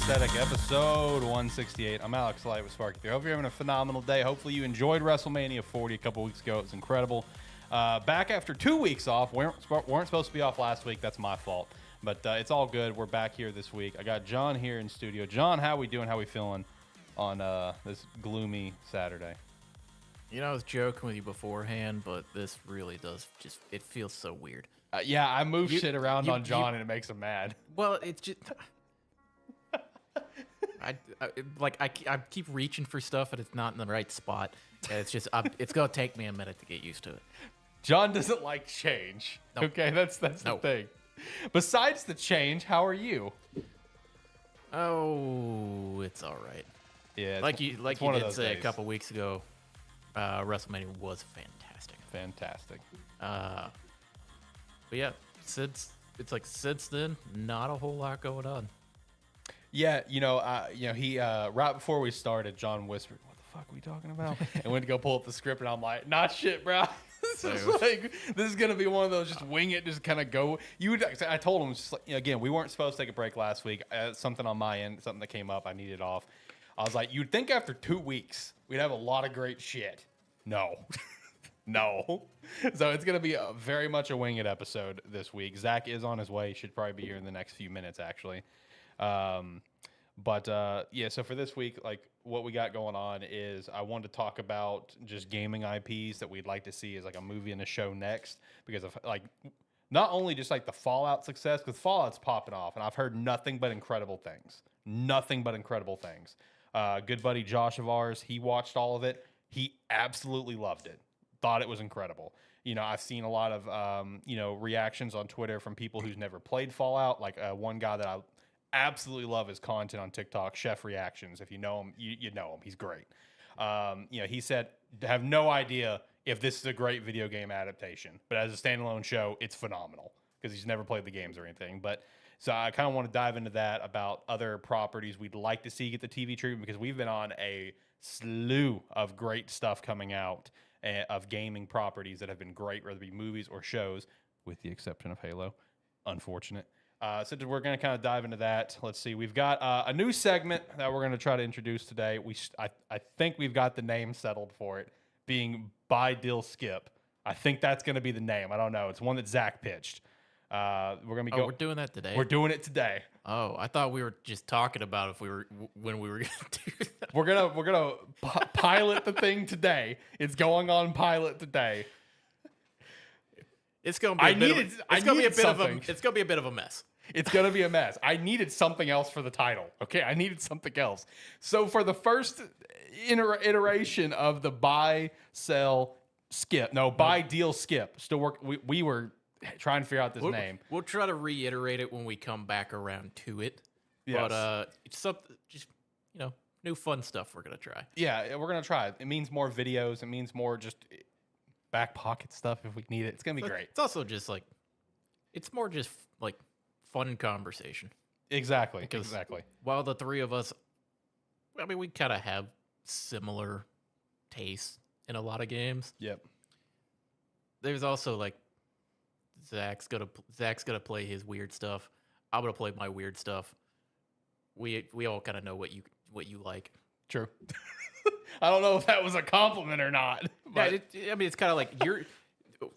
Gamesthetic, episode 168. I'm Alex Light with Sparky. I hope you're having a phenomenal day. Hopefully you enjoyed WrestleMania 40 a couple weeks ago. It was incredible. Back after 2 weeks off. We weren't supposed to be off last week. That's my fault. But it's all good. We're back here this week. I got John here in studio. John, how we doing? How we feeling on this gloomy Saturday? You know, I was joking with you beforehand, but this really does it feels so weird. Yeah, I move shit around on John and it makes him mad. Well, it's just... I keep reaching for stuff and it's not in the right spot. And it's just, it's going to take me a minute to get used to it. John doesn't like change. Nope. Okay, that's the thing. Besides the change, how are you? Oh, it's all right. Yeah, like you did say a couple weeks ago, WrestleMania was fantastic. Fantastic. But yeah, since then, not a whole lot going on. Yeah, he right before we started, John whispered, "What the fuck are we talking about?" And went to go pull up the script, and I'm like, "Not shit, bro. This is gonna be one of those just wing it, just kind of go." I told him just like, again, we weren't supposed to take a break last week. Something on my end, something that came up, I needed off. I was like, you'd think after 2 weeks we'd have a lot of great shit. No. No. So it's going to be very much a wing it episode this week. Zach is on his way. He should probably be here in the next few minutes, actually. Yeah, so for this week, like what we got going on is I wanted to talk about just gaming IPs that we'd like to see as like a movie and a show next, because of like not only just like the Fallout success, because Fallout's popping off and I've heard nothing but incredible things. Nothing but incredible things. Good buddy Josh of ours, he watched all of it. He absolutely loved it. Thought it was incredible. You know, I've seen a lot of, reactions on Twitter from people who's never played Fallout. Like one guy that I absolutely love his content on TikTok, Chef Reactions. If you know him, you know him. He's great. He said, have no idea if this is a great video game adaptation, but as a standalone show, it's phenomenal because he's never played the games or anything. But so I kind of want to dive into that about other properties we'd like to see get the TV treatment, because we've been on a slew of great stuff coming out of gaming properties that have been great, whether it be movies or shows, with the exception of Halo. Unfortunate. So we're going to kind of dive into that. Let's see. We've got a new segment that we're going to try to introduce today. I think we've got the name settled for it, being Buy Deal Skip. I think that's going to be the name. I don't know. It's one that Zach pitched. We're going to be we're doing that today? We're doing it today. Oh, I thought we were just talking about when we were going to do that. We're gonna pilot the thing today. It's going on pilot today. It's gonna be it's gonna be a bit of a mess. It's gonna be a mess. I needed something else for the title. Okay, I needed something else. So for the first iteration of the buy deal skip. Still work. We were trying to figure out this name. We'll try to reiterate it when we come back around to it. Yes. But it's something, just new fun stuff we're gonna try. Yeah, we're gonna try it. It means more videos. It means more just back pocket stuff if we need it. It's gonna be great. It's also just like, it's more just like fun conversation. Exactly. While the three of us, I mean, we kind of have similar tastes in a lot of games. Yep. There's also like Zach's gonna play his weird stuff. I'm gonna play my weird stuff. We all kind of know what you like. True. I don't know if that was a compliment or not. But yeah, I mean, it's kind of like you're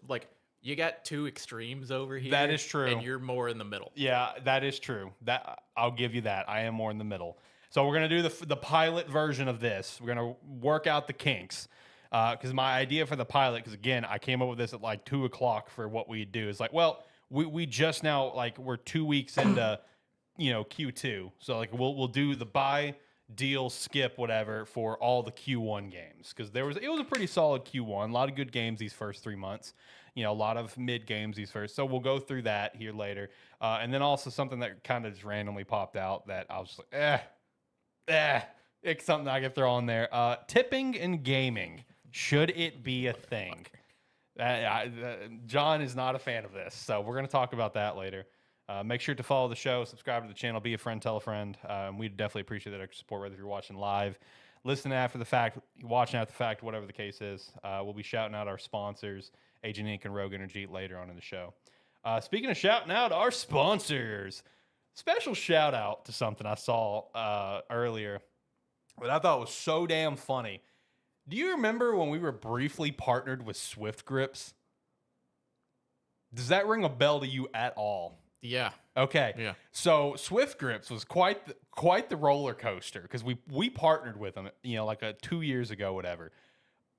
like, you got two extremes over here. That is true. And you're more in the middle. Yeah, that is true. That I'll give you that. I am more in the middle. So we're gonna do the pilot version of this. We're gonna work out the kinks. Because my idea for the pilot, because again, I came up with this at like 2 o'clock for what we do. Is like, well, we just now, like, we're 2 weeks into Q2, so like we'll do the buy deal skip whatever for all the Q1 games, because it was a pretty solid Q1, a lot of good games these first 3 months, a lot of mid games these first. So we'll go through that here later, and then also something that kind of just randomly popped out that I was like, it's something I could throw on there. Tipping in gaming. Should it be a thing? John is not a fan of this, so we're going to talk about that later. Make sure to follow the show, subscribe to the channel, be a friend, tell a friend. We'd definitely appreciate that extra support, whether you're watching live, listening after the fact, watching after the fact, whatever the case is. We'll be shouting out our sponsors, Agent Inc. and Rogue Energy, later on in the show. Speaking of shouting out our sponsors, Special shout out to something I saw earlier that I thought was so damn funny. Do you remember when we were briefly partnered with Swift Grips? Does that ring a bell to you at all? Yeah. Okay. Yeah. So Swift Grips was quite the roller coaster because we partnered with them, like 2 years ago, whatever.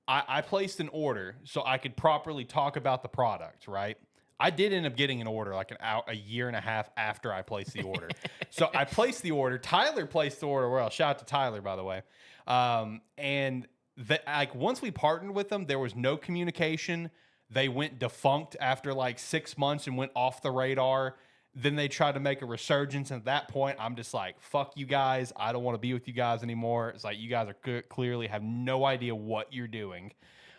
I placed an order so I could properly talk about the product, right? I did end up getting an order like a year and a half after I placed the order. So I placed the order. Tyler placed the order. Well, shout out to Tyler, by the way. And like once we partnered with them, there was no communication. They went defunct after like 6 months and went off the radar. Then they tried to make a resurgence. And at that point, I'm just like, fuck you guys. I don't want to be with you guys anymore. It's like, you guys are clearly have no idea what you're doing.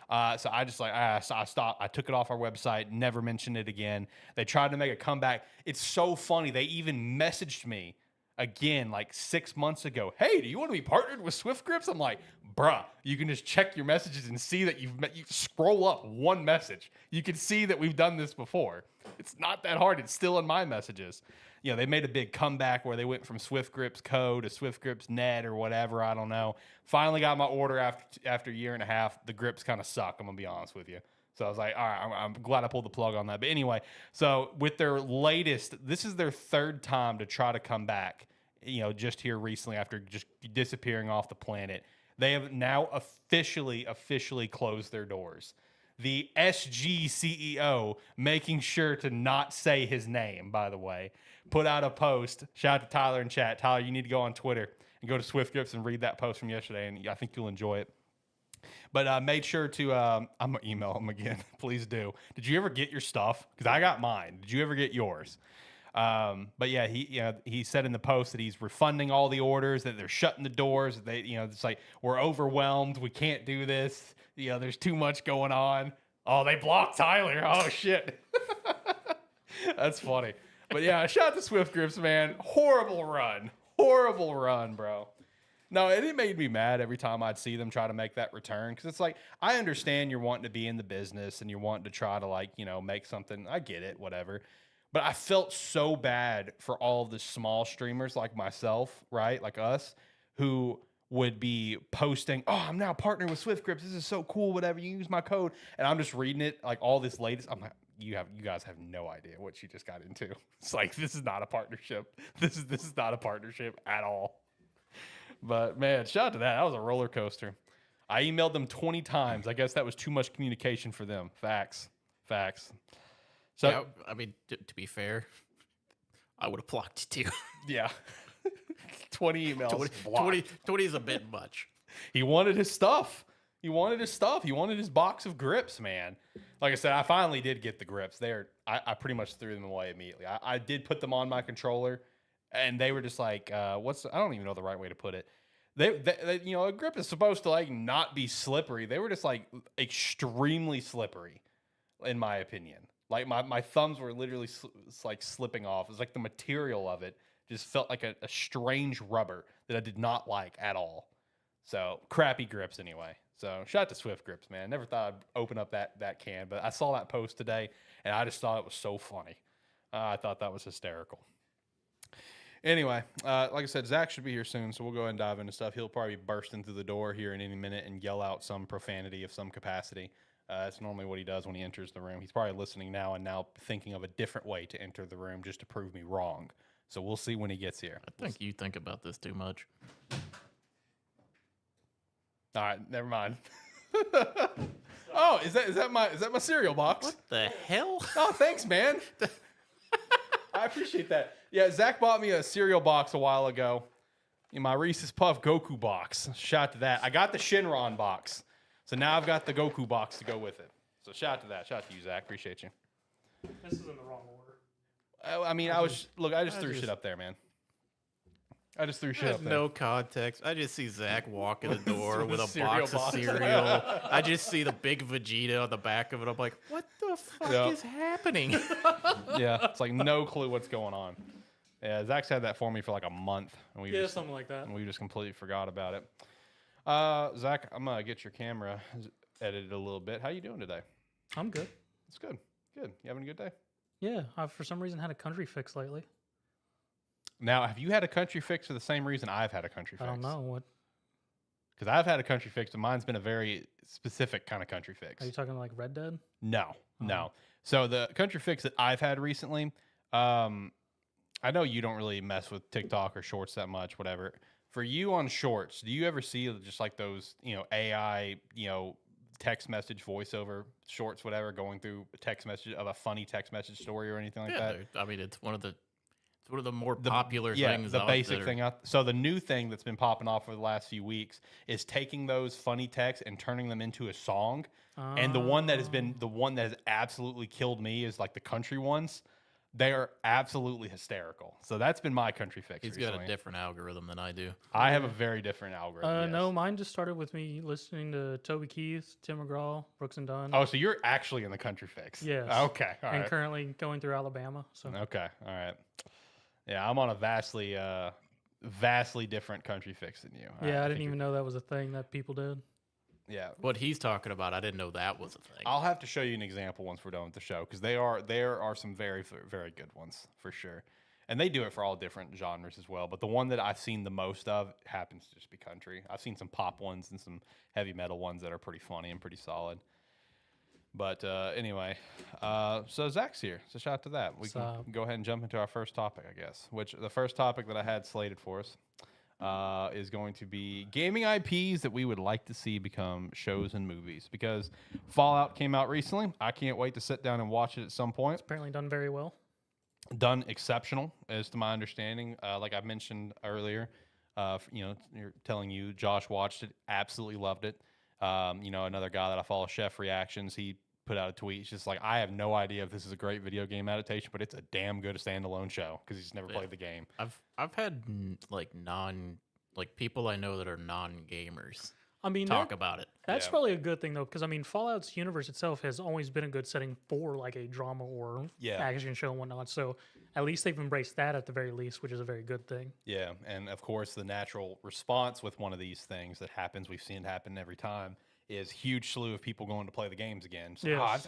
So I just I stopped. I took it off our website, never mentioned it again. They tried to make a comeback. It's so funny. They even messaged me again like 6 months ago. Hey, do you want to be partnered with Swift Grips? I'm like, bruh, you can just check your messages and see that you scroll up one message. You can see that we've done this before. It's not that hard. It's still in my messages. They made a big comeback where they went from Swift Grips Co. to Swift Grips Net or whatever. I don't know. Finally got my order after a year and a half. The grips kind of suck, I'm going to be honest with you. So I was like, all right, I'm glad I pulled the plug on that. But anyway, so with their latest, this is their third time to try to come back, just here recently after just disappearing off the planet. They have now officially closed their doors. The SG CEO, making sure to not say his name, by the way, put out a post. Shout out to Tyler in chat. Tyler, you need to go on Twitter and go to Swift Grips and read that post from yesterday, and I think you'll enjoy it. But made sure to, I'm going to email him again. Please do. Did you ever get your stuff? Because I got mine. Did you ever get yours? But yeah, he said in the post that he's refunding all the orders, that they're shutting the doors. That it's like, we're overwhelmed. We can't do this. There's too much going on. Oh, they blocked Tyler. Oh shit. That's funny. But yeah, shout out to Swift Grips, man. Horrible run, bro. No, and it made me mad every time I'd see them try to make that return. Because it's like, I understand you're wanting to be in the business and you're wanting to try to make something. I get it, whatever. But I felt so bad for all of the small streamers like myself, right? Like us, who would be posting, oh, I'm now partnering with Swift Grips. This is so cool, whatever. You use my code. And I'm just reading it, like all this latest. I'm like, you guys have no idea what you just got into. It's like, this is not a partnership. This is not a partnership at all. But man, shout out to that. That was a roller coaster. I emailed them 20 times. I guess that was too much communication for them. Facts. So, yeah, I mean, to be fair, I would have blocked you too. Yeah. 20 emails. 20 is a bit much. He wanted his stuff. He wanted his box of grips, man. Like I said, I finally did get the grips. I pretty much threw them away immediately. I did put them on my controller, and they were just like, I don't even know the right way to put it. They a grip is supposed to like not be slippery. They were just like extremely slippery, in my opinion. Like my thumbs were literally like slipping off. It was like the material of it just felt like a strange rubber that I did not like at all. So crappy grips anyway. So shout out to Swift Grips, man. Never thought I'd open up that can, but I saw that post today and I just thought it was so funny. I thought that was hysterical. Anyway, like I said, Zach should be here soon, so we'll go ahead and dive into stuff. He'll probably burst into the door here in any minute and yell out some profanity of some capacity. That's normally what he does when he enters the room. He's probably listening now and now thinking of a different way to enter the room just to prove me wrong. So we'll see when he gets here. I think you think about this too much. All right, never mind. Oh, is that my cereal box? What the hell? Oh, thanks, man. I appreciate that. Yeah, Zach bought me a cereal box a while ago. In my Reese's Puff Goku box. Shout out to that. I got the Shinron box. So now I've got the Goku box to go with it. So shout out to that. Shout out to you, Zach. Appreciate you. This is in the wrong order. I mean, I just threw shit up there, man. I just threw shit up there. No context. I just see Zach walk in the door with a box of box. cereal. I just see the big Vegeta on the back of it. I'm like, what the fuck is happening? Yeah, it's like no clue what's going on. Yeah, Zach's had that for me for like a month. And something like that. And we just completely forgot about it. Zach, I'm going to get your camera edited a little bit. How you doing today? I'm good. It's good. Good. You having a good day? Yeah, I've for some reason had a country fix lately. Now, have you had a country fix for the same reason I've had a country fix? I don't know what. Because I've had a country fix, and mine's been a very specific kind of country fix. Are you talking like Red Dead? No. So the country fix that I've had recently, I know you don't really mess with TikTok or shorts that much, whatever. For you on shorts, do you ever see just like those, AI, text message voiceover shorts, whatever, going through a text message of a funny text message story or anything like that? I mean, it's one of the more popular things. The basic thing out. So the new thing that's been popping off over the last few weeks is taking those funny texts and turning them into a song. And the one that has absolutely killed me is like the country ones. They are absolutely hysterical. So that's been my country fix. He's recently. got a different algorithm than I do. I have a very different algorithm. Yes. No, mine just started with me listening to Toby Keith, Tim McGraw, Brooks and Dunn. Oh, so you're actually in the country fix? Yes. Okay. All right. And currently going through Alabama. So. Okay. All right. Yeah, I'm on a vastly different country fix than you. Yeah, I didn't even know that was a thing that people did. Yeah. What he's talking about, I didn't know that was a thing. I'll have to show you an example once we're done with the show because there are some very, very good ones for sure. And they do it for all different genres as well. But the one that I've seen the most of happens to just be country. I've seen some pop ones and some heavy metal ones that are pretty funny and pretty solid. But anyway, so Zach's here. So shout out to that. We can go ahead and jump into our first topic, I guess. Which the first topic that I had slated for us is going to be gaming IPs that we would like to see become shows and movies. Because Fallout came out recently. I can't wait to sit down and watch it at some point. It's apparently done very well. Done exceptional, as to my understanding. Like I mentioned earlier, you're telling you, Josh watched it, absolutely loved it. Another guy that I follow, Chef Reactions, he put out a tweet. It's just like, I have no idea if this is a great video game adaptation, but it's a damn good standalone show because he's never played the game. I've had people I know that are non-gamers. I mean, talk about it. That's probably a good thing though, because I mean, Fallout's universe itself has always been a good setting for like a drama or action show and whatnot. So at least they've embraced that at the very least, which is a very good thing. Yeah, and of course, the natural response with one of these things that happens, we've seen it happen every time, is huge slew of people going to play the games again. So, I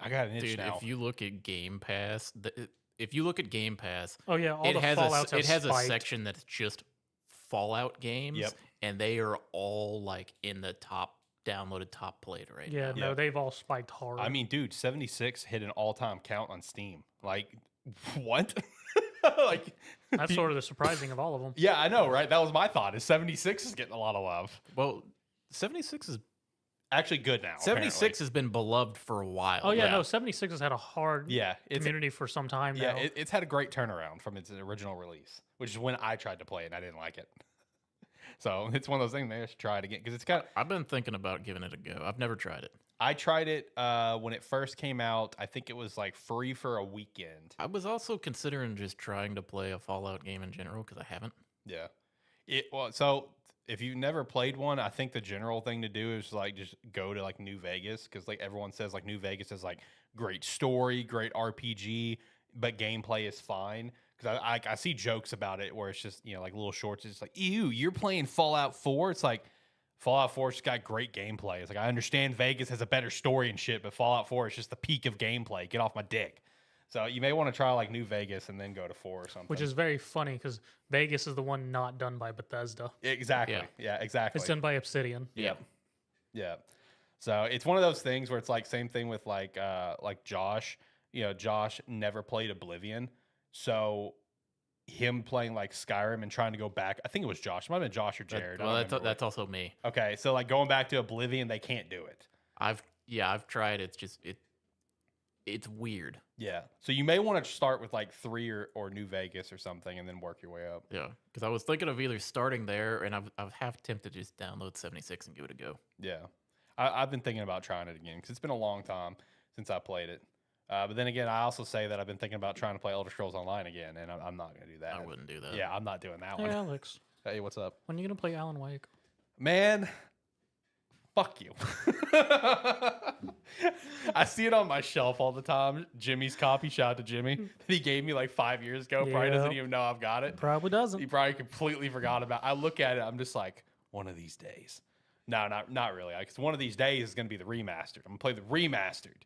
got an itch now. If you look at Game Pass, oh yeah, it has a section that's just Fallout games, and they are all like in the top downloaded, top played right now. Yeah, no, they've all spiked hard. I mean, dude, 76 hit an all-time count on Steam. Like, what? Like, that's sort of the surprising of all of them. Yeah, I know, right? That was my thought. Is 76 is getting a lot of love. Well, 76 is actually good now. 76 apparently. Has been beloved for a while. Oh yeah, no, 76 has had a hard community for some time now. Yeah, it's had a great turnaround from its original release, which is when I tried to play it and I didn't like it. So it's one of those things. Maybe I should try it again because it's got. I've been thinking about giving it a go. I've never tried it. I tried it when it first came out. I think it was like free for a weekend. I was also considering just trying to play a Fallout game in general because I haven't. Yeah. So if you've never played one, I think the general thing to do is like just go to like New Vegas because like everyone says like New Vegas is like great story, great RPG, but gameplay is fine. Because I see jokes about it where it's just, like little shorts. It's like, ew, you're playing Fallout 4? It's like, Fallout 4 just got great gameplay. It's like, I understand Vegas has a better story and shit, but Fallout 4 is just the peak of gameplay. Get off my dick. So you may want to try like New Vegas and then go to 4 or something. Which is very funny because Vegas is the one not done by Bethesda. Exactly. Yeah, exactly. It's done by Obsidian. Yeah. So it's one of those things where it's like same thing with like Josh. Josh never played Oblivion. So him playing like Skyrim and trying to go back, I think it was Josh. It might have been Josh or Jared. That's also me. Okay, so like going back to Oblivion, they can't do it. I've tried. It's just it's weird. Yeah. So you may want to start with like 3 or New Vegas or something and then work your way up. Yeah, because I was thinking of either starting there and I've half tempted to just download 76 and give it a go. Yeah, I've been thinking about trying it again because it's been a long time since I played it. But then again, I also say that I've been thinking about trying to play Elder Scrolls Online again, and I'm not going to do that. I wouldn't do that. Yeah, I'm not doing that Hey, one. Alex. Hey, what's up? When are you going to play Alan Wake? Man, fuck you. I see it on my shelf all the time. Jimmy's copy, shout out to Jimmy, that he gave me like 5 years ago. Probably doesn't even know I've got it. Probably doesn't. He probably completely forgot about it. I look at it, I'm just like, one of these days. No, not really. Because one of these days is going to be the remastered. I'm going to play the remastered.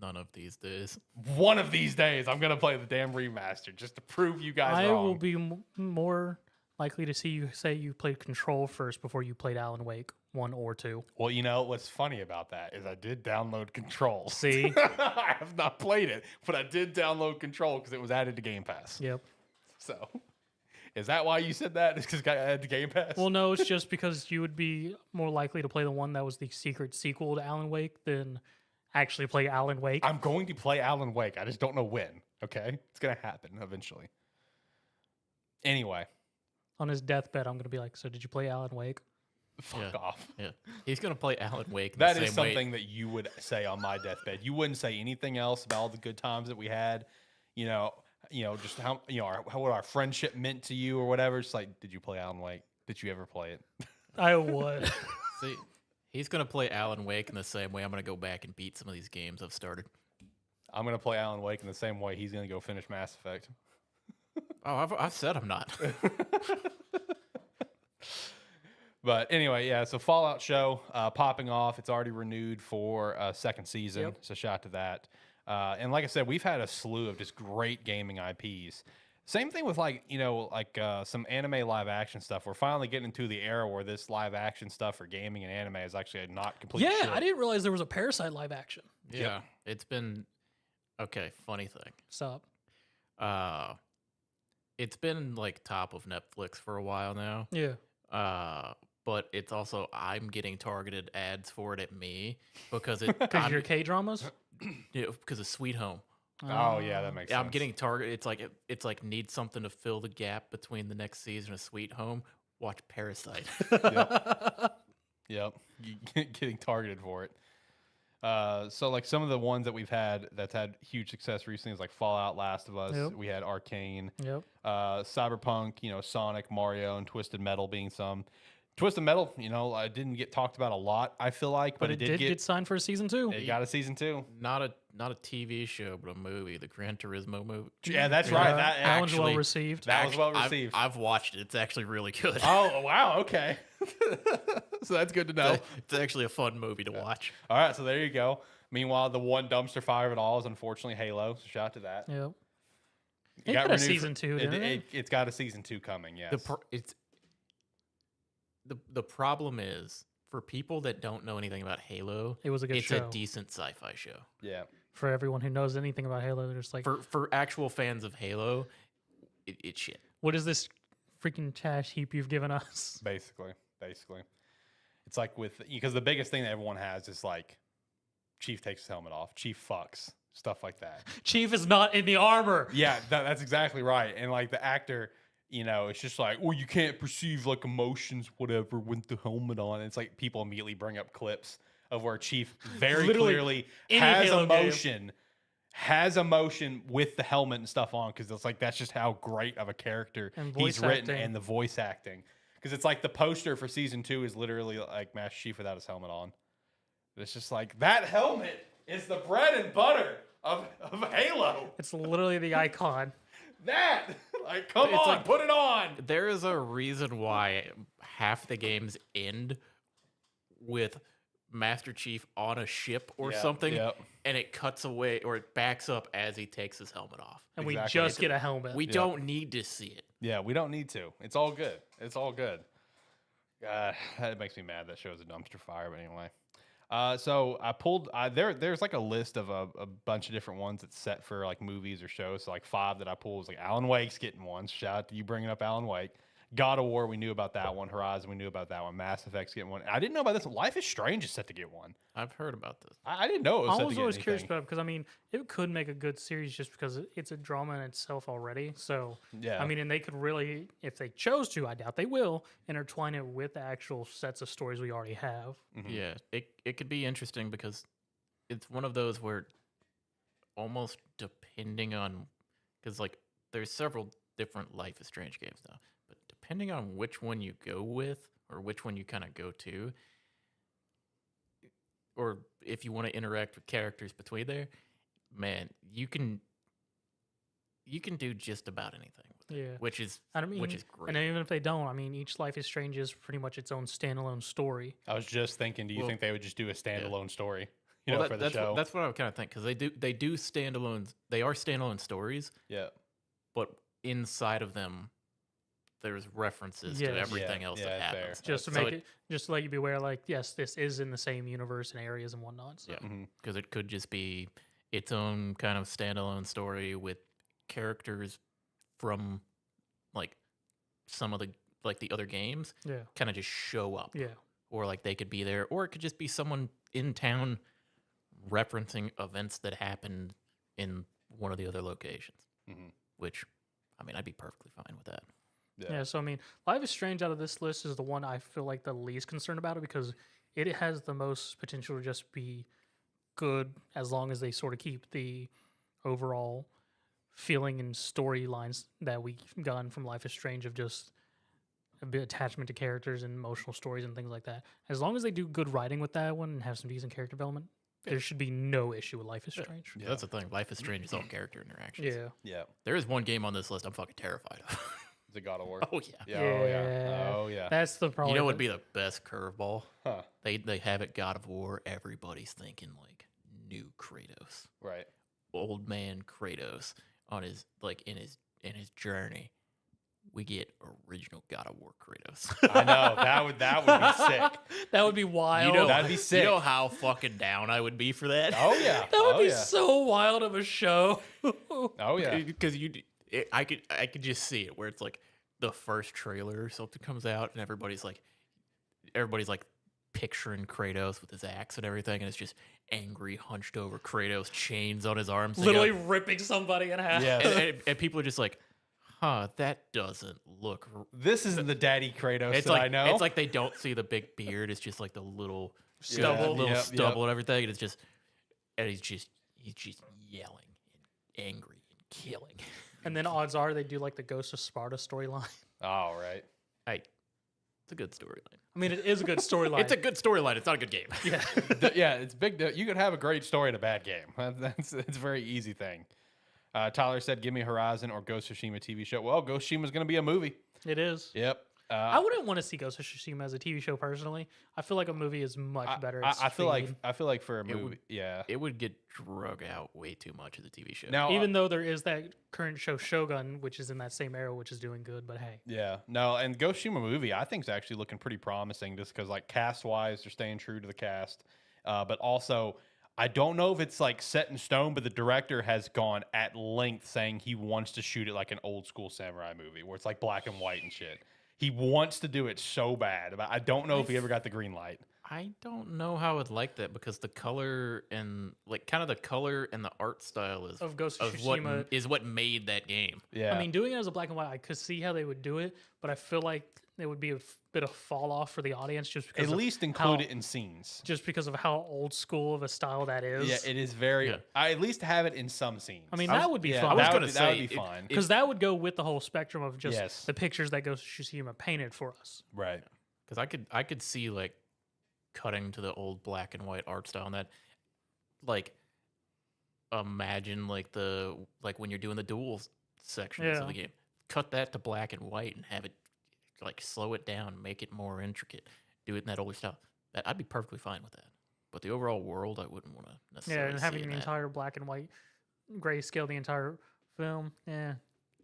None of these days. One of these days, I'm gonna play the damn remaster just to prove you guys I wrong. will be more likely to see you say you played Control first before you played Alan Wake 1 or 2. Well, you know what's funny about that is I did download Control. See? I have not played it, but I did download Control because it was added to Game Pass. Yep. So, is that why you said that? Is because it got added to Game Pass? Well, no, it's just because you would be more likely to play the one that was the secret sequel to Alan Wake than actually play Alan Wake. I'm going to play Alan Wake. I just don't know when. Okay, it's gonna happen eventually. Anyway, On his deathbed, I'm going to be like, so did you play Alan Wake? fuck off. Yeah, he's gonna play Alan Wake. That the is same way. something that you would say on my deathbed. You wouldn't say anything else about all the good times that we had. You know, just how what our friendship meant to you or whatever. It's like, did you play Alan Wake? Did you ever play it? I would. See, he's gonna play Alan Wake in the same way I'm gonna go back and beat some of these games I've started. I'm gonna play Alan Wake in the same way he's gonna go finish Mass Effect. Oh, I've said I'm not. But anyway, yeah. So Fallout show popping off. It's already renewed for a second season. Yep. So shout out to that. And like I said, we've had a slew of just great gaming IPs. Same thing with some anime live action stuff. We're finally getting into the era where this live action stuff for gaming and anime is actually not complete. Yeah, shit. I didn't realize there was a Parasite live action. Yeah, it's been okay. Funny thing. Stop. It's been like top of Netflix for a while now. Yeah. But it's also I'm getting targeted ads for it at me because it Because your K dramas? because of Sweet Home. Oh yeah, that makes Yeah, sense. I'm getting targeted. It's like need something to fill the gap between the next season of Sweet Home. Watch Parasite. Yep. Getting targeted for it. So like some of the ones that we've had that's had huge success recently is like Fallout, Last of Us. Yep. We had Arcane. Yep. Cyberpunk, Sonic, Mario, and Twisted Metal being some. Twisted Metal, I didn't get talked about a lot, I feel like, but But it did get signed for a season 2. it got a season 2. Not a TV show, but a movie, the Gran Turismo movie. Yeah, that's right. That one's well actually- received. That was well received. I've watched it. It's actually really good. Oh, wow. Okay. So that's good to know. It's actually a fun movie to watch. All right. So there you go. Meanwhile, the one dumpster fire of it all is unfortunately Halo. So shout out to that. Yep. It got a renewed season 2, didn't it? It's got a season 2 coming, yes. The problem is for people that don't know anything about Halo, It was a good it's show. a decent sci-fi show. Yeah. For everyone who knows anything about Halo, they're just like, For actual fans of Halo, it's shit. what is this freaking trash heap you've given us? Basically. It's like because the biggest thing that everyone has is like Chief takes his helmet off, Chief fucks, stuff like that. Chief is not in the armor. Yeah, that's exactly right. And like the actor, it's just like, well, you can't perceive like emotions, whatever, with the helmet on. And it's like people immediately bring up clips of where Chief very Literally clearly any has Halo game. emotion with the helmet and stuff on, because it's like that's just how great of a character And he's voice written, acting. and the voice acting. Because it's like the poster for season 2 is literally like Master Chief without his helmet on. It's just like that helmet is the bread and butter of Halo. It's literally the icon. That come It's on, like- put it on. There is a reason why half the games end with Master Chief on a ship or Yeah, something, yep. and it cuts away or it backs up as he takes his helmet off. And Exactly. we just get a helmet. We don't need to see it. Yeah, we don't need to. It's all good. It's all good. That makes me mad. That show's a dumpster fire. But anyway, so I pulled. There's like a list of a bunch of different ones that's set for like movies or shows. So like 5 that I pulled was like Alan Wake's getting one. Shout out to you bringing up Alan Wake. God of War, we knew about that one. Horizon, we knew about that one. Mass Effect's getting one. I didn't know about this. Life is Strange is set to get one. I've heard about this. I didn't know it was I set to was get always anything. curious about it because, I mean, it could make a good series just because it's a drama in itself already. So, Yeah. I mean, and they could really, if they chose to, I doubt they will, intertwine it with the actual sets of stories we already have. Mhm. Yeah, it could be interesting because it's one of those where almost depending on, because like there's several different Life is Strange games now, but depending on which one you go with or which one you kind of go to, or if you want to interact with characters between there, man, you can do just about anything with it, Yeah. which is I mean, which is great. And even if they don't, I mean, each Life is Strange is pretty much its own standalone story. I was just thinking, do you Well, think they would just do a standalone story? for the show. That's what I kind of think, because they do standalones. They are standalone stories. Yeah. But inside of them, there's references to everything else that happens. Fair. Just to make it, just to let you be aware, like, yes, this is in the same universe and areas and whatnot. So. Yeah, because it could just be its own kind of standalone story with characters from like some of the other games. Yeah. Kind of just show up. Yeah. Or like they could be there, or it could just be someone in town referencing events that happened in one of the other locations. Which, I mean, I'd be perfectly fine with that. Yeah, so I mean, Life is Strange out of this list is the one I feel like the least concerned about it, because it has the most potential to just be good as long as they sort of keep the overall feeling and storylines that we gotten from Life is Strange of just a bit attachment to characters and emotional stories and things like that. As long as they do good writing with that one and have some decent character development, there should be no issue with Life is Strange. Yeah, that's the thing. Life is Strange is all character interactions. Yeah. There is one game on this list I'm fucking terrified of. Is it God of War? Oh, yeah. Oh, yeah. That's the problem. You know what would be the best curveball? Huh. They have it God of War. Everybody's thinking like new Kratos. Right. Old man Kratos on his in his journey. We get original God of War Kratos. I know. That would be sick. That would be wild. That'd be sick. You know how fucking down I would be for that? Oh, yeah. That would be so wild of a show. Oh, yeah. Because I could just see it where it's like the first trailer or something comes out and everybody's like picturing Kratos with his axe and everything, and it's just angry, hunched over Kratos, chains on his arms, literally ripping somebody in half. Yeah, and people are just like, "Huh, that doesn't look." This isn't the daddy Kratos It's that like I know. it's like they don't see the big beard. It's just like the little Stubble. stubble and everything, and it's just he's just yelling and angry and killing. And then odds are they do like the Ghost of Sparta storyline. Oh, right. It's a good storyline. I mean, it is a good storyline. It's a good storyline. It's not a good game. Yeah. Yeah, it's big. You could have a great story in a bad game. It's a very easy thing. Tyler said, "Give me Horizon or Ghost of Tsushima TV show." Well, Ghost of Tsushima is going to be a movie. It is. Yep. I wouldn't want to see Ghost of Tsushima as a TV show personally. I feel like a movie is much better. I feel like for a movie, It would get drug out way too much of the TV show. Now, even though there is that current show Shogun, which is in that same era, which is doing good, but hey. Yeah. No, and Ghost of Tsushima movie, I think is actually looking pretty promising, just because like cast wise, they're staying true to the cast, but also. I don't know if it's like set in stone, but the director has gone at length saying he wants to shoot it like an old school samurai movie where it's like black and white and shit. He wants to do it so bad, but I don't know if he ever got the green light. I don't know how I'd like that, because the color and like kind of the color and the art style Of Ghost of Tsushima is what made that game. Yeah. I mean, doing it as a black and white, I could see how they would do it, but I feel like it would be a bit of fall off for the audience just because at least include it in scenes. Just because of how old school of a style that is. Yeah, it is very. Yeah. I at least have it in some scenes. I mean, that would be fun. That would be fine. Because that would go with the whole spectrum of just Yes. the pictures that Ghost of Tsushima painted for us. Right. Because I could see like cutting to the old black and white art style, and that like imagine like when you're doing the duel sections of the game, cut that to black and white and have it like slow it down, make it more intricate, do it in that older style. That I'd be perfectly fine with that. But the overall world, I wouldn't want to necessarily. Yeah, and having the entire black and white grayscale, the entire film. Yeah.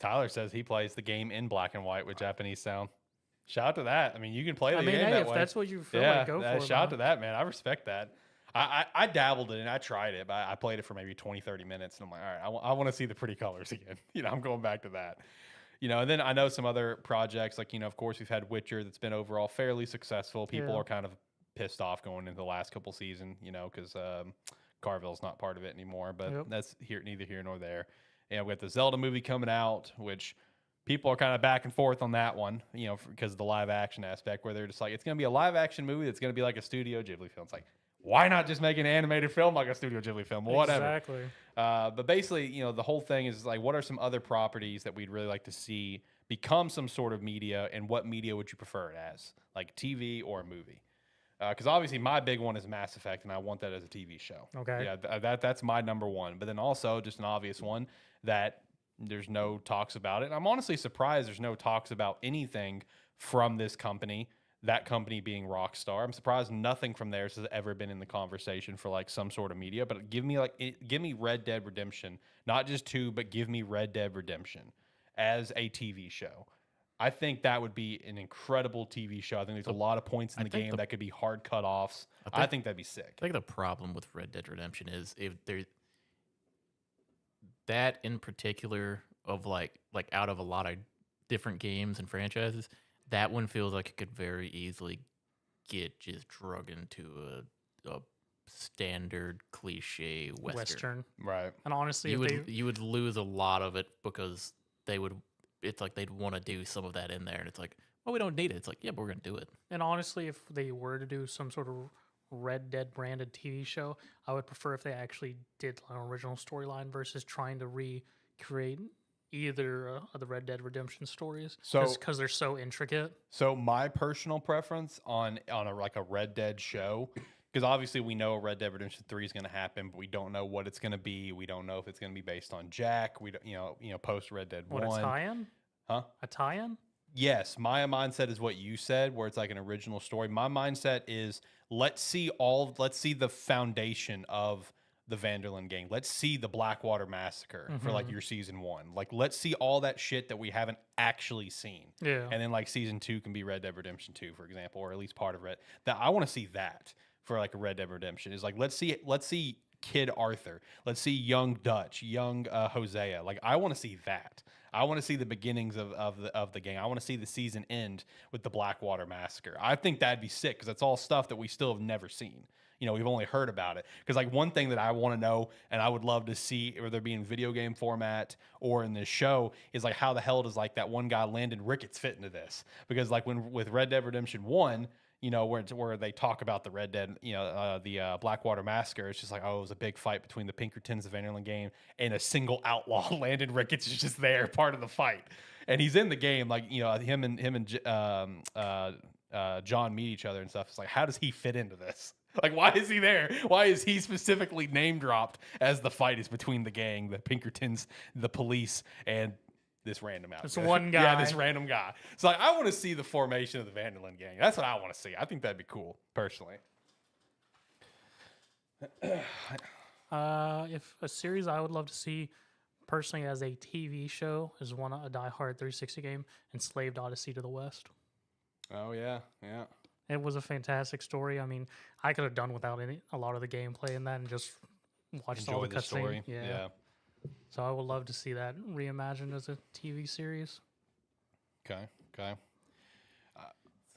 Tyler says he plays the game in black and white with Japanese sound. Shout out to that. I mean, you can play the game hey, that if way. that's what you feel like, go for it. Shout out to that, man. I respect that. I dabbled in it. I tried it, but I played it for maybe 20, 30 minutes. And I'm like, all right, I want to see the pretty colors again. I'm going back to that. And then I know some other projects, like, of course, we've had Witcher that's been overall fairly successful. People are kind of pissed off going into the last couple seasons, because Carville's not part of it anymore. But that's neither here nor there. And we have the Zelda movie coming out, which people are kind of back and forth on that one, because of the live action aspect, where they're just like, it's going to be a live action movie that's going to be like a Studio Ghibli film. It's like, why not just make an animated film like a Studio Ghibli film? Whatever. Exactly. But basically, the whole thing is like, what are some other properties that we'd really like to see become some sort of media, and what media would you prefer it as, like TV or a movie? Because obviously my big one is Mass Effect, and I want that as a TV show. Okay. Yeah, that's my number one. But then also just an obvious one that there's no talks about it. And I'm honestly surprised there's no talks about anything from this company that company being Rockstar. I'm surprised nothing from theirs has ever been in the conversation for like some sort of media. But give me Red Dead Redemption, not just 2, but give me Red Dead Redemption as a TV show. I think that would be an incredible TV show. I think there's a lot of points in the game that could be hard cutoffs. I think that'd be sick. I think the problem with Red Dead Redemption is if there that in particular of like out of a lot of different games and franchises, that one feels like it could very easily get just drug into a standard cliche Western. Right. And honestly, you would lose a lot of it because it's like they'd want to do some of that in there, and it's like, well, we don't need it. It's like, yeah, but we're gonna do it. And honestly, if they were to do some sort of Red Dead branded TV show, I would prefer if they actually did an original storyline versus trying to recreate either of the Red Dead Redemption stories, because they're so intricate. So my personal preference on a Red Dead show, because obviously we know Red Dead Redemption 3 is going to happen, but we don't know what it's going to be. We don't know if it's going to be based on Jack. We don't, post Red Dead 1. A tie-in? Huh? A tie-in? Yes, my mindset is what you said, where it's like an original story. My mindset is let's see the foundation of the Vanderlyn gang. Let's see the Blackwater Massacre for like your season 1. Like, let's see all that shit that we haven't actually seen. Yeah. And then like season 2 can be Red Dead Redemption 2, for example, or at least part of it. That I want to see that for like a Red Dead Redemption is like let's see Kid Arthur. Let's see young Dutch, young Hosea. Like I want to see that. I want to see the beginnings of the gang. I want to see the season end with the Blackwater Massacre. I think that'd be sick because that's all stuff that we still have never seen. We've only heard about it. Because like one thing that I want to know and I would love to see, whether it be in video game format or in this show, is like how the hell does like that one guy Landon Ricketts fit into this? Because like with Red Dead Redemption 1, where they talk about the Red Dead, the Blackwater Massacre, it's just like, oh, it was a big fight between the Pinkertons, the Vanderlyn game, and a single outlaw. Landon Ricketts is just there, part of the fight, and he's in the game. Like him and John meet each other and stuff. It's like, how does he fit into this? Like, why is he there? Why is he specifically name dropped as the fight is between the gang, the Pinkertons, the police, and this random outfit? It's one guy. Yeah, this random guy. So like, I want to see the formation of the Vanderlyn gang. That's what I want to see. I think that'd be cool, personally. If a series I would love to see personally as a TV show is a Die Hard 360 game, Enslaved Odyssey to the West. Oh yeah, yeah. It was a fantastic story. I mean, I could have done without a lot of the gameplay in that and just watched all the cutscenes. Yeah. So I would love to see that reimagined as a TV series. Okay.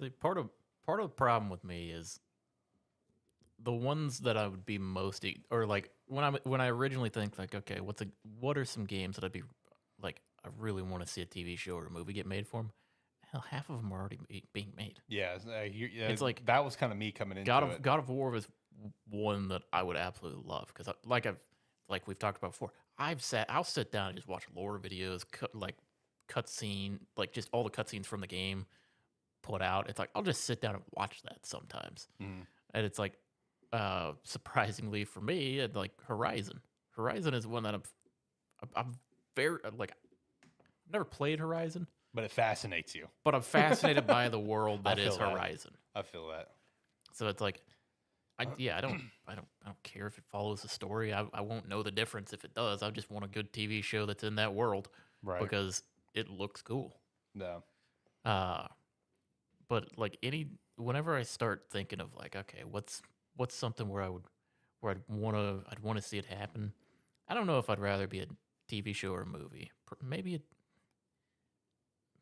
See, part of the problem with me is the ones that I would be most or like when I originally think like, okay, what are some games that I'd be like, I really want to see a TV show or a movie get made for them? Hell, half of them are already being made. Yeah, it's like that was kind of me coming into it. God of War was one that I would absolutely love because like we've talked about before. I'll sit down and just watch lore videos, cutscene, like just all the cutscenes from the game put out. It's like I'll just sit down and watch that sometimes, and it's like surprisingly for me, like Horizon. Horizon is one that I'm very like. I've never played Horizon. But it fascinates you. But I'm fascinated by the world that is Horizon. I feel that. So it's like, I don't care if it follows the story. I won't know the difference if it does. I just want a good TV show that's in that world, right? Because it looks cool. No. But like whenever I start thinking of like, okay, what's something where I'd want to see it happen. I don't know if I'd rather be a TV show or a movie.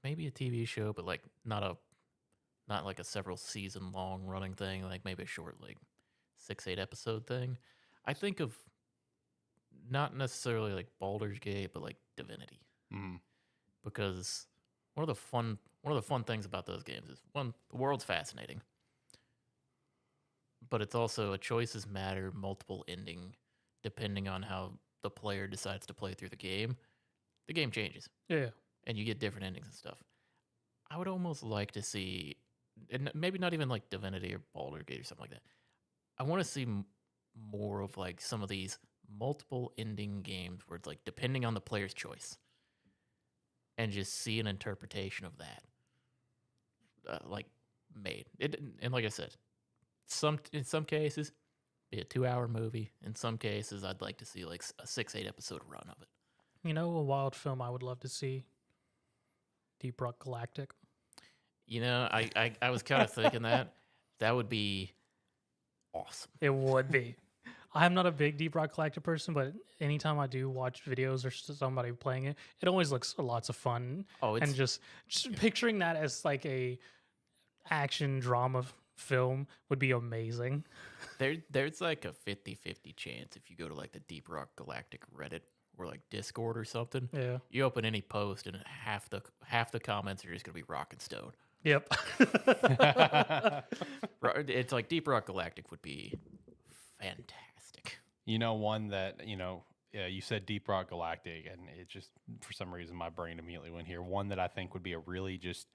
Maybe a TV show, but like not like a several season long running thing, like maybe a short, like 6-8 episode thing. I think of not necessarily like Baldur's Gate, but like Divinity, because one of the fun things about those games is one, the world's fascinating, but it's also a choices matter, multiple ending, depending on how the player decides to play through the game changes. Yeah. And you get different endings and stuff. I would almost like to see, and maybe not even like Divinity or Baldur's Gate or something like that. I want to see more of like some of these multiple ending games where it's like depending on the player's choice, and just see an interpretation of that. Like made. And like I said, in some cases, be a 2-hour movie. In some cases, I'd like to see like a 6-8 episode run of it. You know, a wild film I would love to see. Deep Rock Galactic. You know, I was kind of thinking that would be awesome. It would be. I'm not a big Deep Rock Galactic person, but anytime I do watch videos or somebody playing it, it always looks lots of fun. Oh, it's And just picturing that as like a action drama film would be amazing. there's like a 50-50 chance if you go to like the Deep Rock Galactic Reddit or like Discord or something. Yeah. You open any post and half the comments are just gonna be rock and stone. Yep. It's like Deep Rock Galactic would be fantastic. You know, one that, you said Deep Rock Galactic, and it just, for some reason, my brain immediately went here. One that I think would be a really just,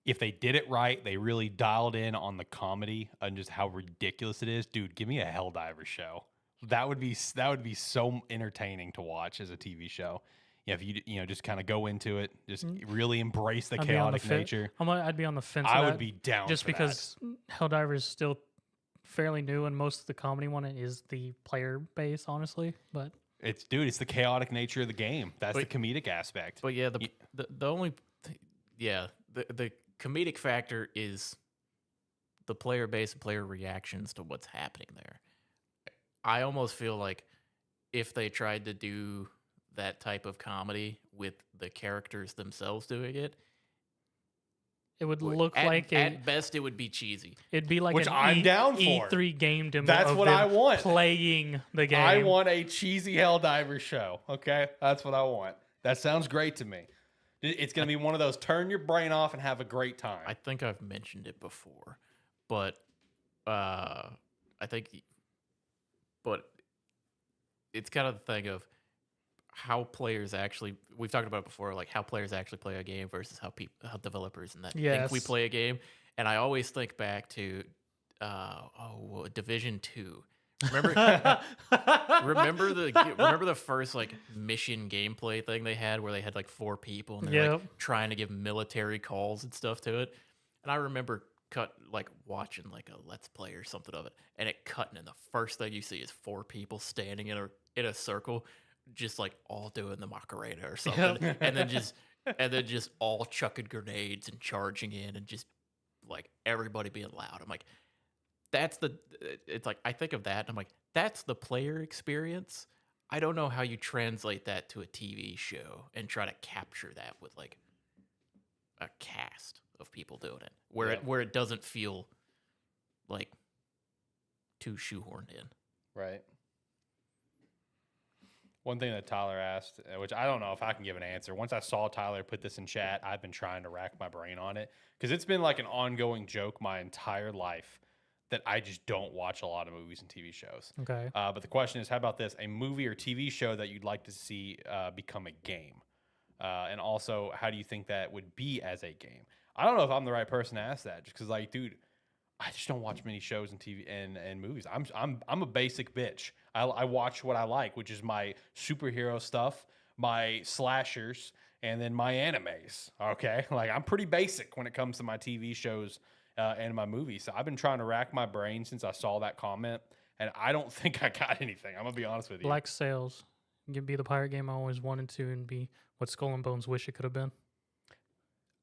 if they did it right, they really dialed in on the comedy and just how ridiculous it is. Dude, give me a Helldiver show. That would be so entertaining to watch as a TV show. Yeah, if you just kind of go into it, just really embrace the chaotic nature. I'd be on the fence. I would be down just for because Helldiver is still fairly new, and most of the comedy one is the player base, honestly. But it's the chaotic nature of the game. That's the comedic aspect. But yeah, the only the comedic factor is the player base and player reactions to what's happening there. I almost feel like if they tried to do that type of comedy with the characters themselves doing it, it would look like at best it would be cheesy. It'd be like which I'm down for. E3 game demo. That's what I want. Playing the game. I want a cheesy Helldiver show. Okay, that's what I want. That sounds great to me. It's gonna be one of those turn your brain off and have a great time. I think I've mentioned it before, but it's kind of the thing of how players actually, we've talked about it before, like how players actually play a game versus how developers and that think we play a game. And I always think back to Division 2. Remember the first like mission gameplay thing they had where they had like 4 people and they're like trying to give military calls and stuff to it. And I remember watching like a let's play or something of it, and it cutting, and the first thing you see is 4 people standing in a circle, just like all doing the Macarena or something, and then just all chucking grenades and charging in, and just like everybody being loud. I'm like, it's like I think of that, and I'm like, that's the player experience. I don't know how you translate that to a TV show and try to capture that with like a cast of people doing it, where it doesn't feel like too shoehorned in. Right. One thing that Tyler asked, which I don't know if I can give an answer. Once I saw Tyler put this in chat, I've been trying to rack my brain on it because it's been like an ongoing joke my entire life that I just don't watch a lot of movies and TV shows. Okay. But the question is, how about this? A movie or TV show that you'd like to see become a game? And also, how do you think that would be as a game? I don't know if I'm the right person to ask that, just because, like, dude, I just don't watch many shows and TV and movies. I'm a basic bitch. I watch what I like, which is my superhero stuff, my slashers, and then my animes. Okay, like I'm pretty basic when it comes to my TV shows and my movies. So I've been trying to rack my brain since I saw that comment, and I don't think I got anything. I'm gonna be honest with you. Black Sails, can be the pirate game I always wanted to, and be what Skull and Bones wish it could have been.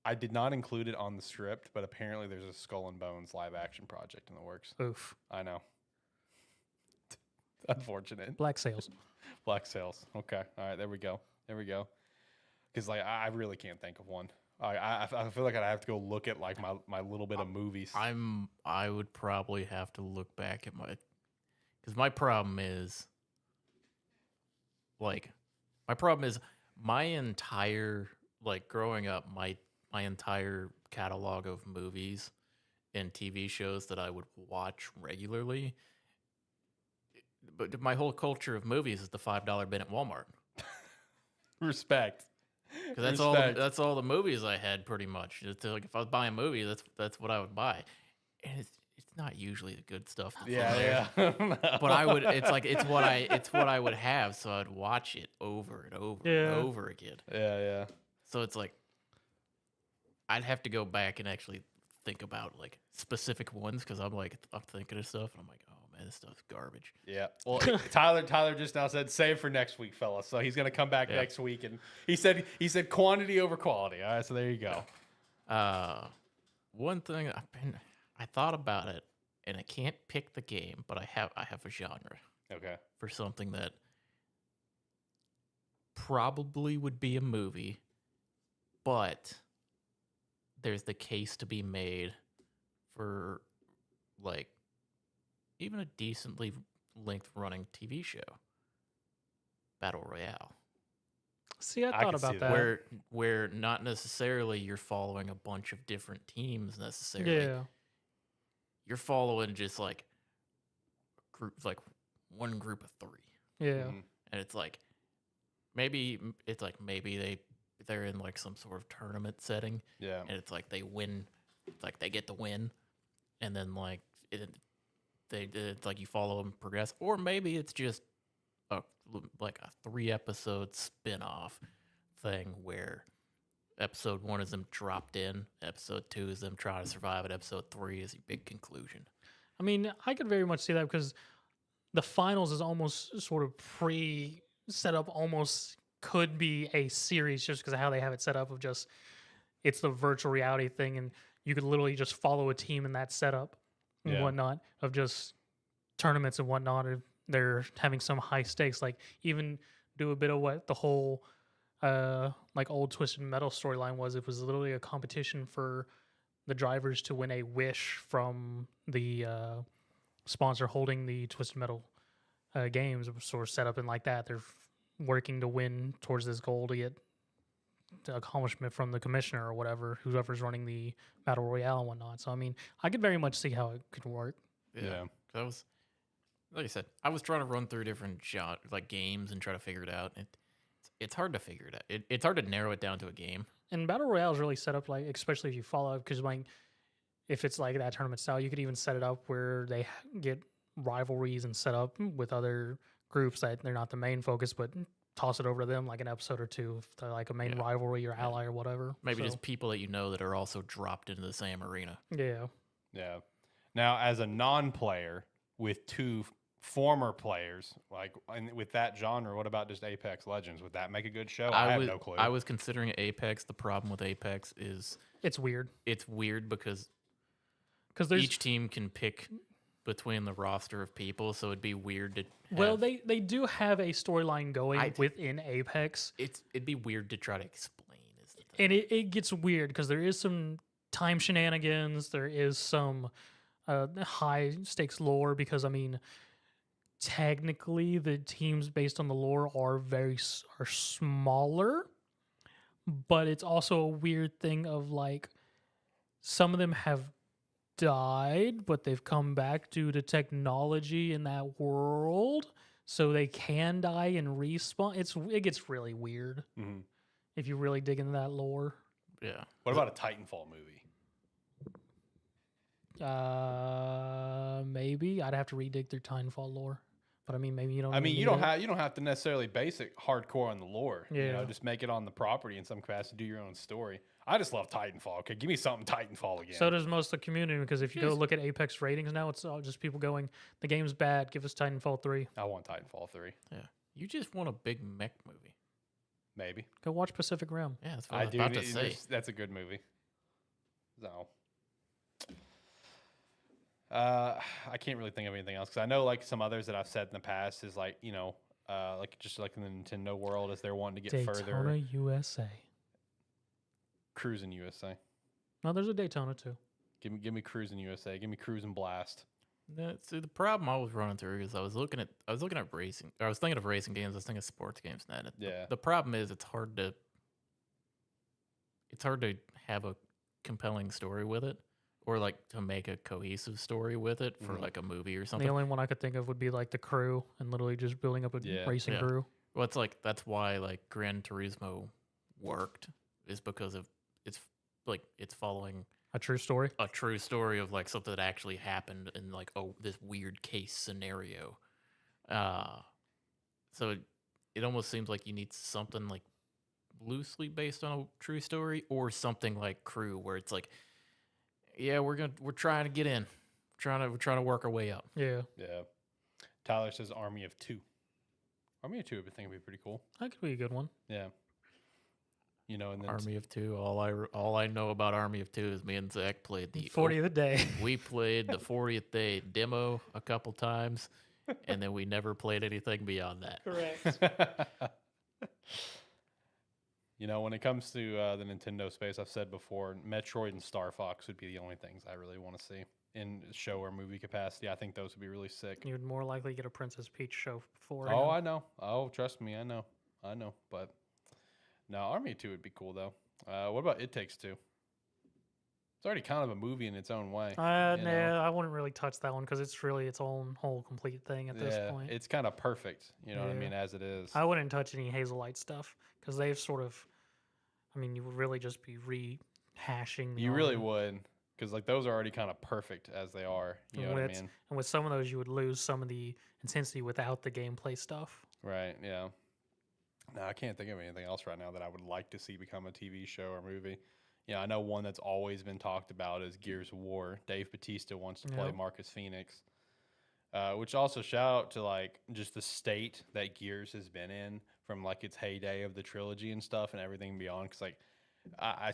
I did not include it on the script, but apparently there's a Skull and Bones live action project in the works. Oof. I know. Unfortunate. Black Sails. Black Sails. Okay. All right. There we go. Because like I really can't think of one. I feel like I'd have to go look at like my little bit of movies. I would probably have to look back at because my problem is my entire growing up my entire catalog of movies and TV shows that I would watch regularly. But my whole culture of movies is the $5 bin at Walmart. Respect. Because that's all the movies I had pretty much. It's like if I was buying movies, that's what I would buy, and it's not usually the good stuff. Yeah. But I would. It's what I would have, so I'd watch it over and over and over again. Yeah. So it's like I'd have to go back and actually think about like specific ones because I'm thinking of stuff and I'm like, oh man, this stuff's garbage. Yeah. Well, Tyler just now said save for next week, fellas. So he's gonna come back next week, and he said quantity over quality. All right, so there you go. One thing I thought about it, and I can't pick the game, but I have a genre. Okay. For something that probably would be a movie, but there's the case to be made for like even a decently length running TV show. Battle Royale. See, I thought about that. Where not necessarily you're following a bunch of different teams necessarily. Yeah. You're following just like groups, like one group of 3. Yeah. And it's like maybe they're in like some sort of tournament setting. Yeah. And it's like they win, like they get to win, and then like it's like you follow them progress, or maybe it's just a 3-episode spin-off thing where episode 1 is them dropped in, episode 2 is them trying to survive, and episode 3 is your big conclusion. I mean, I could very much see that because the finals is almost sort of set up, almost could be a series just because of how they have it set up of just it's the virtual reality thing, and you could literally just follow a team in that setup and whatnot of just tournaments and whatnot. Or they're having some high stakes, like even do a bit of what the whole like old Twisted Metal storyline was. It was literally a competition for the drivers to win a wish from the sponsor holding the Twisted Metal games. It was sort of set up in like that. They're working to win towards this goal to get the accomplishment from the commissioner or whatever, whoever's running the Battle Royale and whatnot. So, I mean, I could very much see how it could work. Yeah. That was, like I said, I was trying to run through different games and try to figure it out. It's hard to figure it out. It's hard to narrow it down to a game. And Battle Royale is really set up, like, especially if you follow it, because like, if it's like that tournament style, you could even set it up where they get rivalries and set up with other groups that they're not the main focus, but toss it over to them like an episode or 2 if they're like a main rivalry or ally or whatever. Maybe just people that you know that are also dropped into the same arena. Yeah. Yeah. Now, as a non-player with 2 former players, like with that genre, what about just Apex Legends? Would that make a good show? I have no clue. I was considering Apex. The problem with Apex is it's weird. It's weird because each team can pick between the roster of people, so it'd be weird to well, they do have a storyline going within Apex. It'd be weird to try to explain. Is the thing. And it gets weird because there is some time shenanigans. There is some high stakes lore because, I mean, technically the teams based on the lore are smaller, but it's also a weird thing of like some of them have died, but they've come back due to technology in that world, so they can die and respawn. It gets really weird if you really dig into that lore. Yeah. What about a Titanfall movie? Maybe I'd have to redig through Titanfall lore, but I mean, maybe you don't. I mean, you don't have to necessarily base it hardcore on the lore. Yeah. You know, just make it on the property in some capacity. Do your own story. I just love Titanfall. Okay, give me something Titanfall again. So does most of the community, because if you go look at Apex ratings now, it's all just people going, the game's bad, give us Titanfall 3. I want Titanfall 3. Yeah. You just want a big mech movie. Maybe. Go watch Pacific Rim. Yeah, that's what I was about to say. That's a good movie. So, I can't really think of anything else because I know like some others that I've said in the past is like, you know, like just like in the Nintendo world as they're wanting to get Daytona, further. USA. Cruising USA. No, there's a Daytona too. Give me Cruising USA. Give me Cruising Blast. Yeah, see, the problem I was running through is I was looking at racing. I was thinking of racing games. I was thinking of sports games. And the problem is it's hard to have a compelling story with it, or like to make a cohesive story with it for like a movie or something. The only one I could think of would be like the Crew and literally just building up a racing crew. Well, it's like that's why like Gran Turismo worked, is because of it's following a true story of like something that actually happened in like this weird case scenario. So it almost seems like you need something like loosely based on a true story, or something like Crew where it's like Yeah, we're trying to get in. We're trying to work our way up. Yeah, Yeah. Tyler says Army of Two. Army of Two, I think would be pretty cool. that could be a good one. Yeah. You know, and then Army of Two. All I know about Army of Two is me and Zach played the 40th a day. We played the 40th day demo a couple times, and then we never played anything beyond that. Correct. You know, when it comes to the Nintendo space, I've said before, Metroid and Star Fox would be the only things I really want to see in show or movie capacity. I think those would be really sick. You'd more likely get a Princess Peach show for. Oh, I know. Oh, trust me, I know. But no, Army 2 would be cool though. What about It Takes Two? It's already kind of a movie in its own way. Nah, I wouldn't really touch that one because it's really its own whole complete thing at this point. It's kind of perfect. You know what I Yeah. mean? As it is. I wouldn't touch any Hazelite stuff because they've sort of. I mean, you would really just be rehashing. You really would, because like those are already kind of perfect as they are. You know what I mean? And with some of those, you would lose some of the intensity without the gameplay stuff. Right. Yeah. No, I can't think of anything else right now that I would like to see become a TV show or movie. Yeah, I know one that's always been talked about is Gears of War. Dave Bautista wants to play Yep. Marcus Phoenix, which also shout out to like just the state that Gears has been in from like its heyday of the trilogy and stuff and everything beyond. Because like I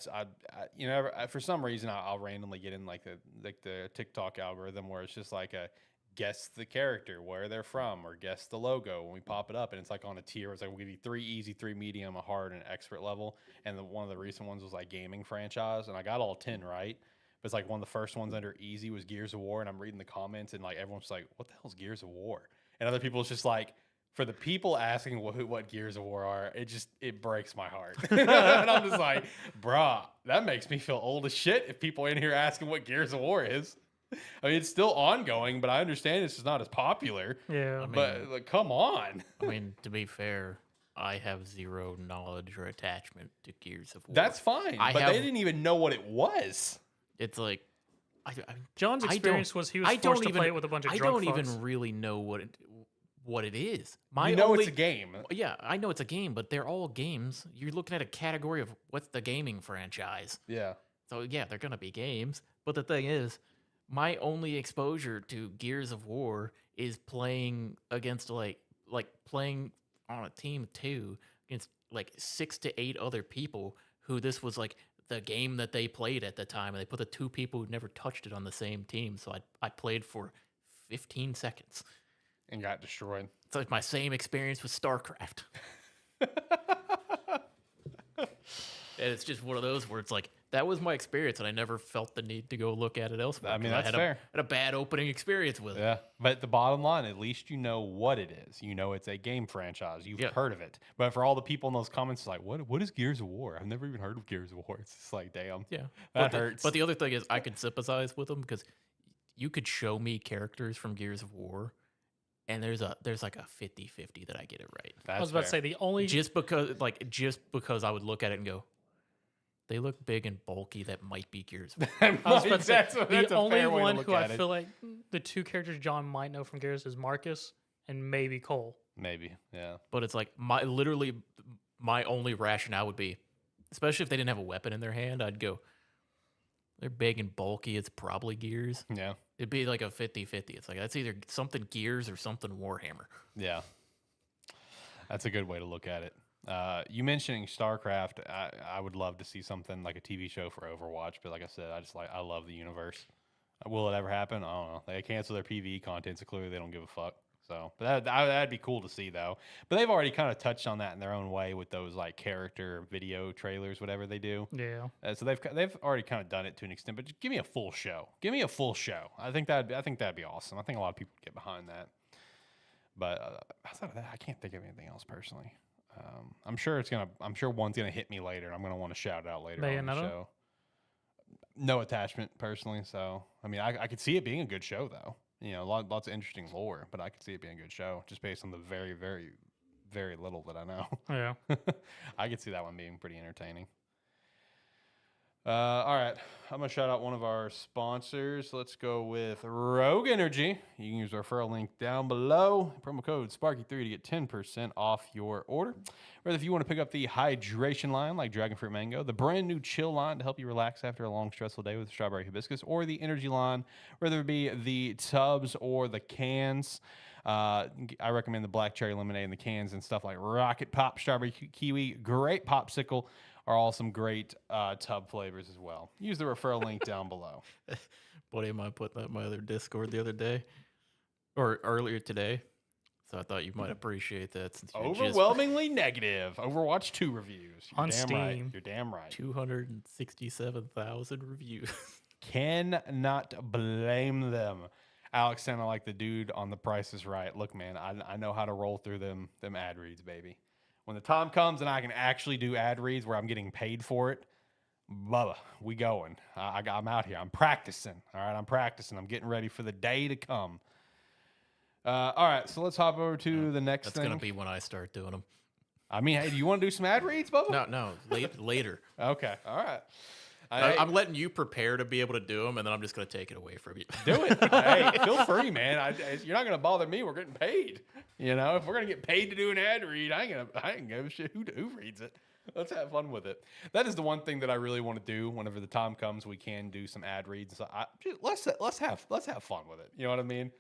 you know, for some reason I'll randomly get in like the TikTok algorithm where it's just like a guess the character, where they're from, or guess the logo when we pop it up, and it's like on a tier. It's like we'll give you 3 easy, 3 medium, a hard, and expert level. And one of the recent ones was like gaming franchise, and I got all 10 right. But it's like one of the first ones under easy was Gears of War, and I'm reading the comments, and like everyone's like, "What the hell is Gears of War?" And other people, it's just like, for the people asking what Gears of War are, it breaks my heart. And I'm just like, bruh, that makes me feel old as shit if people in here asking what Gears of War is. I mean, it's still ongoing, but I understand it's just not as popular. Yeah. I mean, But like, come on. I mean, to be fair, I have zero knowledge or attachment to Gears of War. That's fine. But they didn't even know what it was. It's like, John's I don't- experience was he was I forced don't to play even- it with a bunch of I drunk don't fucks. even really know what it is. You know it's a game. Yeah, I know it's a game, but they're all games. You're looking at a category of what's the gaming franchise. Yeah. So yeah, they're gonna be games. But the thing is, my only exposure to Gears of War is playing against like playing on a team too against like 6 to 8 other people who this was like the game that they played at the time, and they put the 2 people who never touched it on the same team. So I played for 15 seconds. And got destroyed. It's like my same experience with StarCraft. And it's just one of those where it's like, that was my experience, and I never felt the need to go look at it elsewhere. I mean, 'cause that's had fair. had a bad opening experience with it. Yeah. But the bottom line, at least you know what it is. You know it's a game franchise. You've Yeah. heard of it. But for all the people in those comments, it's like, what is Gears of War? I've never even heard of Gears of War. It's just like, damn. Yeah. That but hurts. But the other thing is, I could sympathize with them because you could show me characters from Gears of War, and there's like a 50-50 that I get it right. That's I was about to say the only Just because I would look at it and go, they look big and bulky. That might be Gears of War. I was about to say, that's the a only fair way to one look who I at it. feel like the 2 characters John might know from Gears is Marcus and maybe Cole. Maybe. Yeah. But it's like my only rationale would be, especially if they didn't have a weapon in their hand, I'd go, they're big and bulky. It's probably Gears. Yeah. It'd be like a 50-50. It's like that's either something Gears or something Warhammer. Yeah. That's a good way to look at it. You mentioning StarCraft, I would love to see something like a TV show for Overwatch, but like I said, I love the universe. Will it ever happen? I don't know. They cancel their PvE content, so clearly they don't give a fuck. So, but that'd be cool to see though. But they've already kind of touched on that in their own way with those like character video trailers, whatever they do. Yeah. So they've already kind of done it to an extent. But just give me a full show. Give me a full show. I think that'd be awesome. I think a lot of people would get behind that. But outside of that, I can't think of anything else personally. I'm sure one's gonna hit me later, and I'm gonna want to shout it out later on the Bayonetta? show. No attachment personally, so I mean, I could see it being a good show though. You know, lots of interesting lore, but I could see it being a good show just based on the very, very, very little that I know. Yeah. I could see that one being pretty entertaining. All right. I'm going to shout out one of our sponsors. Let's go with Rogue Energy. You can use our referral link down below. Promo code Sparky3 to get 10% off your order. Whether if you want to pick up the hydration line like Dragon Fruit Mango, the brand new chill line to help you relax after a long, stressful day with strawberry hibiscus, or the energy line, whether it be the tubs or the cans. I recommend the black cherry lemonade in the cans and stuff like Rocket Pop, Strawberry Kiwi, Great Popsicle are all some great tub flavors as well. Use the referral link down below. Buddy of mine put that in my other Discord the other day, or earlier today. So I thought you might appreciate that. Since Overwhelmingly negative. Overwatch 2 reviews. You're On damn Steam. right. You're damn right. 267,000 reviews. Cannot blame them. Alex sounded like the dude on The Price is Right. Look, man, I know how to roll through them ad reads, baby. When the time comes and I can actually do ad reads where I'm getting paid for it, Bubba, we going. I'm out here. I'm practicing. All right, I'm practicing. I'm getting ready for the day to come. All right, so let's hop over to the next thing. That's going to be when I start doing them. I mean, hey, do you want to do some ad reads, Bubba? No, later. Okay, all right. I'm letting you prepare to be able to do them, and then I'm just going to take it away from you. Do it. Hey, feel free, man. You're not going to bother me. We're getting paid. You know, if we're going to get paid to do an ad read, I ain't give a shit who reads it. Let's have fun with it. That is the one thing that I really want to do. Whenever the time comes, we can do some ad reads. So let's have fun with it. You know what I mean?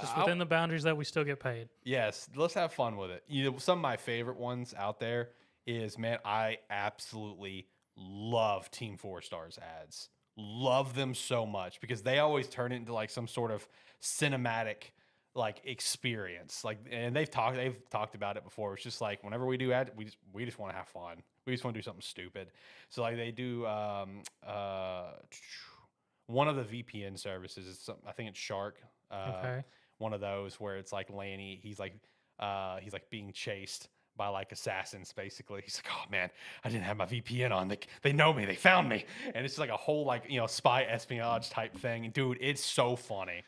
Just within the boundaries that we still get paid. Yes, let's have fun with it. You know, some of my favorite ones out there is, man, I absolutely love Team 4 Stars ads. Love them so much because they always turn it into like some sort of cinematic like experience. Like, and they've talked about it before. It's just like whenever we do ad, we just want to have fun. We just want to do something stupid. So like they do one of the VPN services is I think it's Shark. Okay. One of those where it's like Lanny, he's like being chased by like assassins, basically. He's like, oh man, I didn't have my VPN on. They know me, they found me. And it's like a whole like, you know, spy espionage type thing. And dude, it's so funny.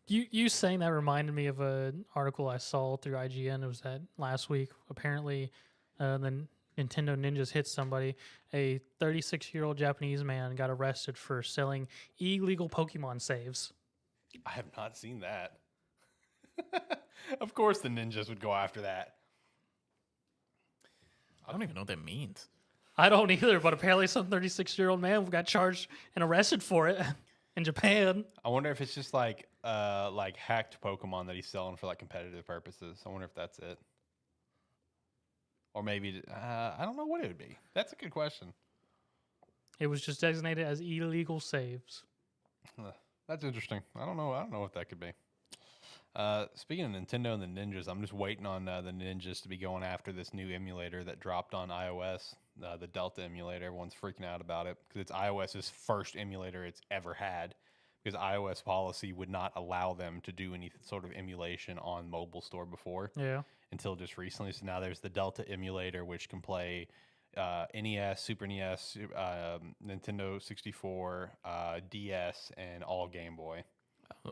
You saying that reminded me of an article I saw through IGN. It was that last week. Apparently, the Nintendo ninjas hit somebody. A 36-year-old Japanese man got arrested for selling illegal Pokemon saves. I have not seen that. Of course the ninjas would go after that. I don't even know what that means. I don't either, but apparently some 36-year-old man got charged and arrested for it in Japan. I wonder if it's just like hacked Pokemon that he's selling for like competitive purposes. I wonder if that's it. Or maybe I don't know what it would be. That's a good question. It was just designated as illegal saves. That's interesting. I don't know what that could be. Speaking of Nintendo and the ninjas, I'm just waiting on the ninjas to be going after this new emulator that dropped on iOS, the Delta emulator. Everyone's freaking out about it because it's iOS's first emulator it's ever had because iOS policy would not allow them to do any sort of emulation on mobile store before. Yeah. Until just recently. So now there's the Delta emulator, which can play NES, Super NES, Nintendo 64, DS, and all Game Boy.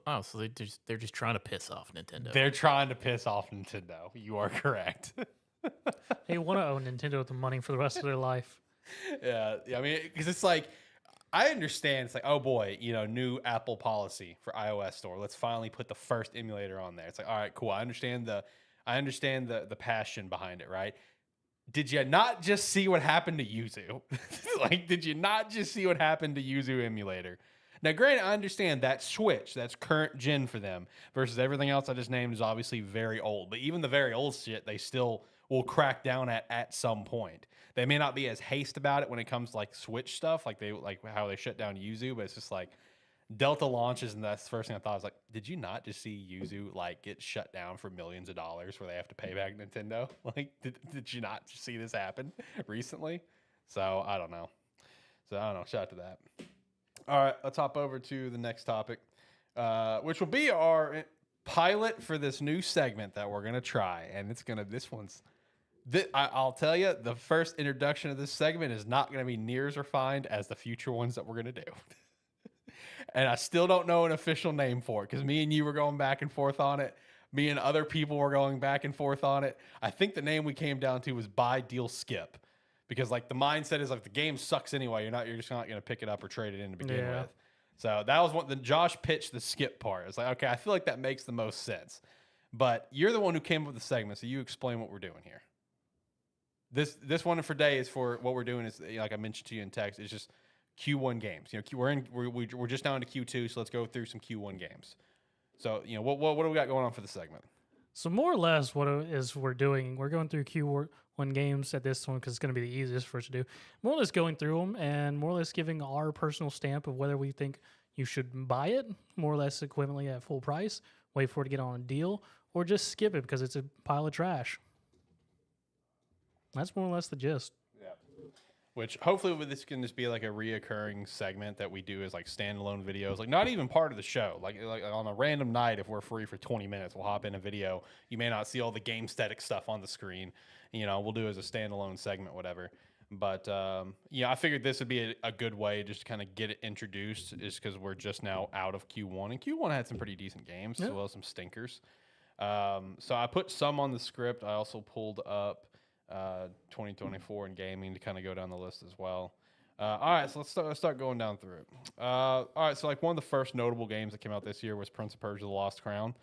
Oh, so they're just trying to piss off Nintendo. They're trying to piss off Nintendo. You are correct. They want to own Nintendo with the money for the rest of their life. Yeah. I mean, because it's like, I understand. It's like, oh boy, you know, new Apple policy for iOS store. Let's finally put the first emulator on there. It's like, all right, cool. I understand the passion behind it, right? Did you not just see what happened to Yuzu? Like, did you not just see what happened to Yuzu emulator? Now, granted, I understand that Switch, that's current gen for them, versus everything else I just named is obviously very old. But even the very old shit, they still will crack down at some point. They may not be as haste about it when it comes to like Switch stuff, like how they shut down Yuzu, but it's just like Delta launches, and that's the first thing I thought. I was like, did you not just see Yuzu like get shut down for millions of dollars where they have to pay back Nintendo? Like, did you not just see this happen recently? So I don't know. Shout out to that. All right, let's hop over to the next topic, which will be our pilot for this new segment that we're going to try. And I'll tell you, the first introduction of this segment is not going to be near as refined as the future ones that we're going to do. And I still don't know an official name for it because me and you were going back and forth on it. Me and other people were going back and forth on it. I think the name we came down to was Buy, Deal, Skip. because like the mindset is like the game sucks anyway. You're just not going to pick it up or trade it in to begin Yeah. with. So that was what the Josh pitched the skip part. It's like, okay, I feel like that makes the most sense. But you're the one who came up with the segment, so you explain what we're doing here. This one for day is for what we're doing is, like I mentioned to you in text, is just Q1 games. You know, we're just now into Q2, so let's go through some Q1 games. So, you know, what do we got going on for the segment? So more or less, what it is we're doing, we're going through Q1 games at this one because it's going to be the easiest for us to do. More or less going through them and more or less giving our personal stamp of whether we think you should buy it, more or less equivalently at full price, wait for it to get on a deal, or just skip it because it's a pile of trash. That's more or less the gist. Which hopefully this can just be like a reoccurring segment that we do as like standalone videos, like not even part of the show. Like on a random night, if we're free for 20 minutes, we'll hop in a video. You may not see all the Gamesthetic stuff on the screen. You know, we'll do it as a standalone segment, whatever. But yeah, I figured this would be a good way just to kind of get it introduced, is because we're just now out of Q1, and Q1 had some pretty decent games as well as some stinkers. So I put some on the script. I also pulled up 2024 in gaming to kind of go down the list as well. All right, so let's start going down through it. All right, so like one of the first notable games that came out this year was Prince of Persia: The Lost Crown.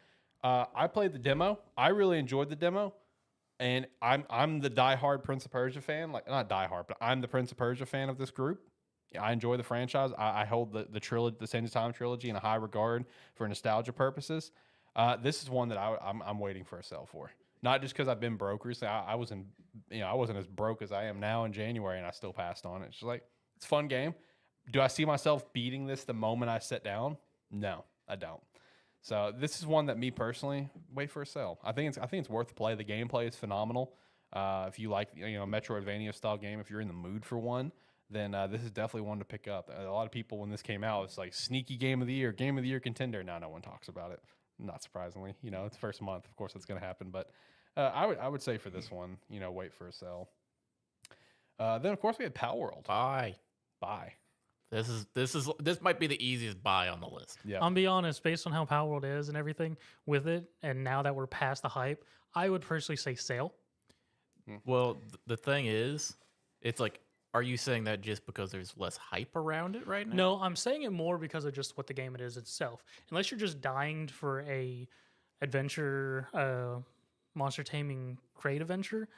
I played the demo. I really enjoyed the demo, and I'm the diehard Prince of Persia fan. Like, not diehard, but I'm the Prince of Persia fan of this group. Yeah, I enjoy the franchise. I hold the trilogy, the Sands of Time trilogy, in a high regard for nostalgia purposes. This is one that I'm waiting for a sale for. Not just because I've been broke recently. I wasn't as broke as I am now in January, and I still passed on it. It's just like, it's a fun game. Do I see myself beating this the moment I sit down? No, I don't. So this is one that me personally wait for a sale. I think it's worth the play. The gameplay is phenomenal. If you like Metroidvania style game, if you're in the mood for one, then this is definitely one to pick up. A lot of people, when this came out, it's like sneaky game of the year contender. Now no one talks about it. Not surprisingly, it's first month. Of course, that's going to happen. But I would say for this one, wait for a sale. Then of course we had Pal World. Buy. This might be the easiest buy on the list. Yeah. I'll be honest, based on how Pal World is and everything with it, and now that we're past the hype, I would personally say sale. Well, the thing is, it's like, are you saying that just because there's less hype around it right now? No, I'm saying it more because of just what the game it is itself. Unless you're just dying for a adventure, monster taming crate adventure,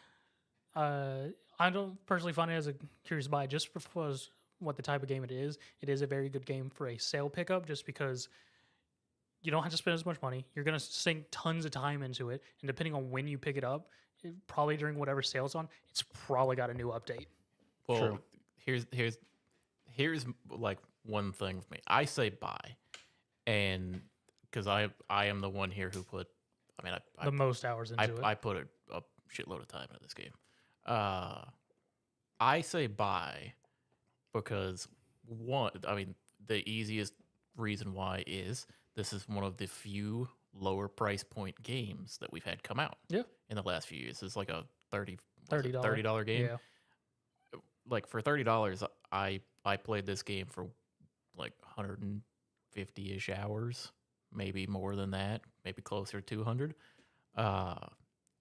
I don't personally find it as a curious buy just because what the type of game it is. It is a very good game for a sale pickup just because you don't have to spend as much money. You're going to sink tons of time into it. And depending on when you pick it up, probably during whatever sale's on, it's probably got a new update. Well, here's like one thing with me. I say buy, and because I am the one here who put, I the most hours into it. I put a shitload of time into this game. I say buy because the easiest reason why is this is one of the few lower price point games that we've had come out. Yeah. In the last few years, it's like a $30 game. Yeah. Like for $30, I played this game for like 150-ish hours, maybe more than that, maybe closer to 200.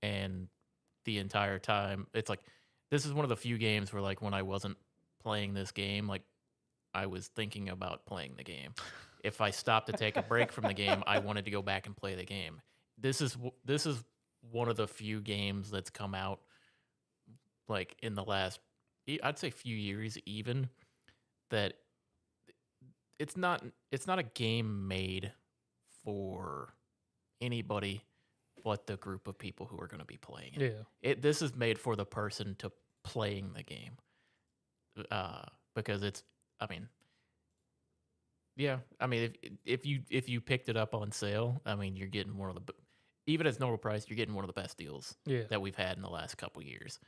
And the entire time, it's like, this is one of the few games where like when I wasn't playing this game, like I was thinking about playing the game. If I stopped to take a break from the game, I wanted to go back and play the game. This is one of the few games that's come out like in the last, I'd say few years even, that it's not a game made for anybody but the group of people who are going to be playing it. Yeah. This is made for the person to playing the game. Because it's, if you picked it up on sale, you're getting one of the, even at normal price, you're getting one of the best deals that we've had in the last couple years.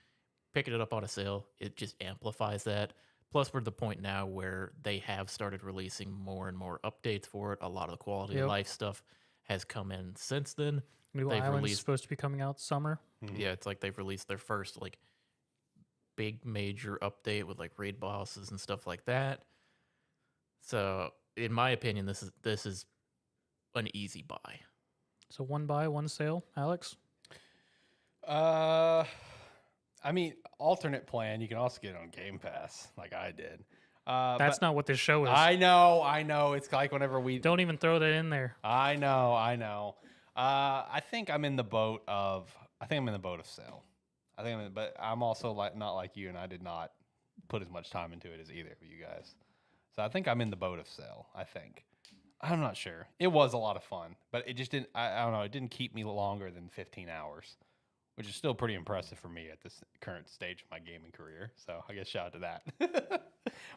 Picking it up on a sale, it just amplifies that. Plus, we're at the point now where they have started releasing more and more updates for it. A lot of the quality of life stuff has come in since then. New Island's supposed to be coming out summer. Mm-hmm. Yeah, it's like they've released their first like big major update with like raid bosses and stuff like that. So, in my opinion, this is an easy buy. So one buy, one sale, Alex? I mean, alternate plan, you can also get it on Game Pass, like I did. That's But not what this show is. I know. It's like whenever we. Don't even throw that in there. I know. I think I'm in the boat of. I think I'm in the boat of sale. But I'm also not like you, and I did not put as much time into it as either of you guys. So I think I'm in the boat of sale. I think. I'm not sure. It was a lot of fun, but it just didn't. I don't know. It didn't keep me longer than 15 hours, which is still pretty impressive for me at this current stage of my gaming career. So I guess shout out to that.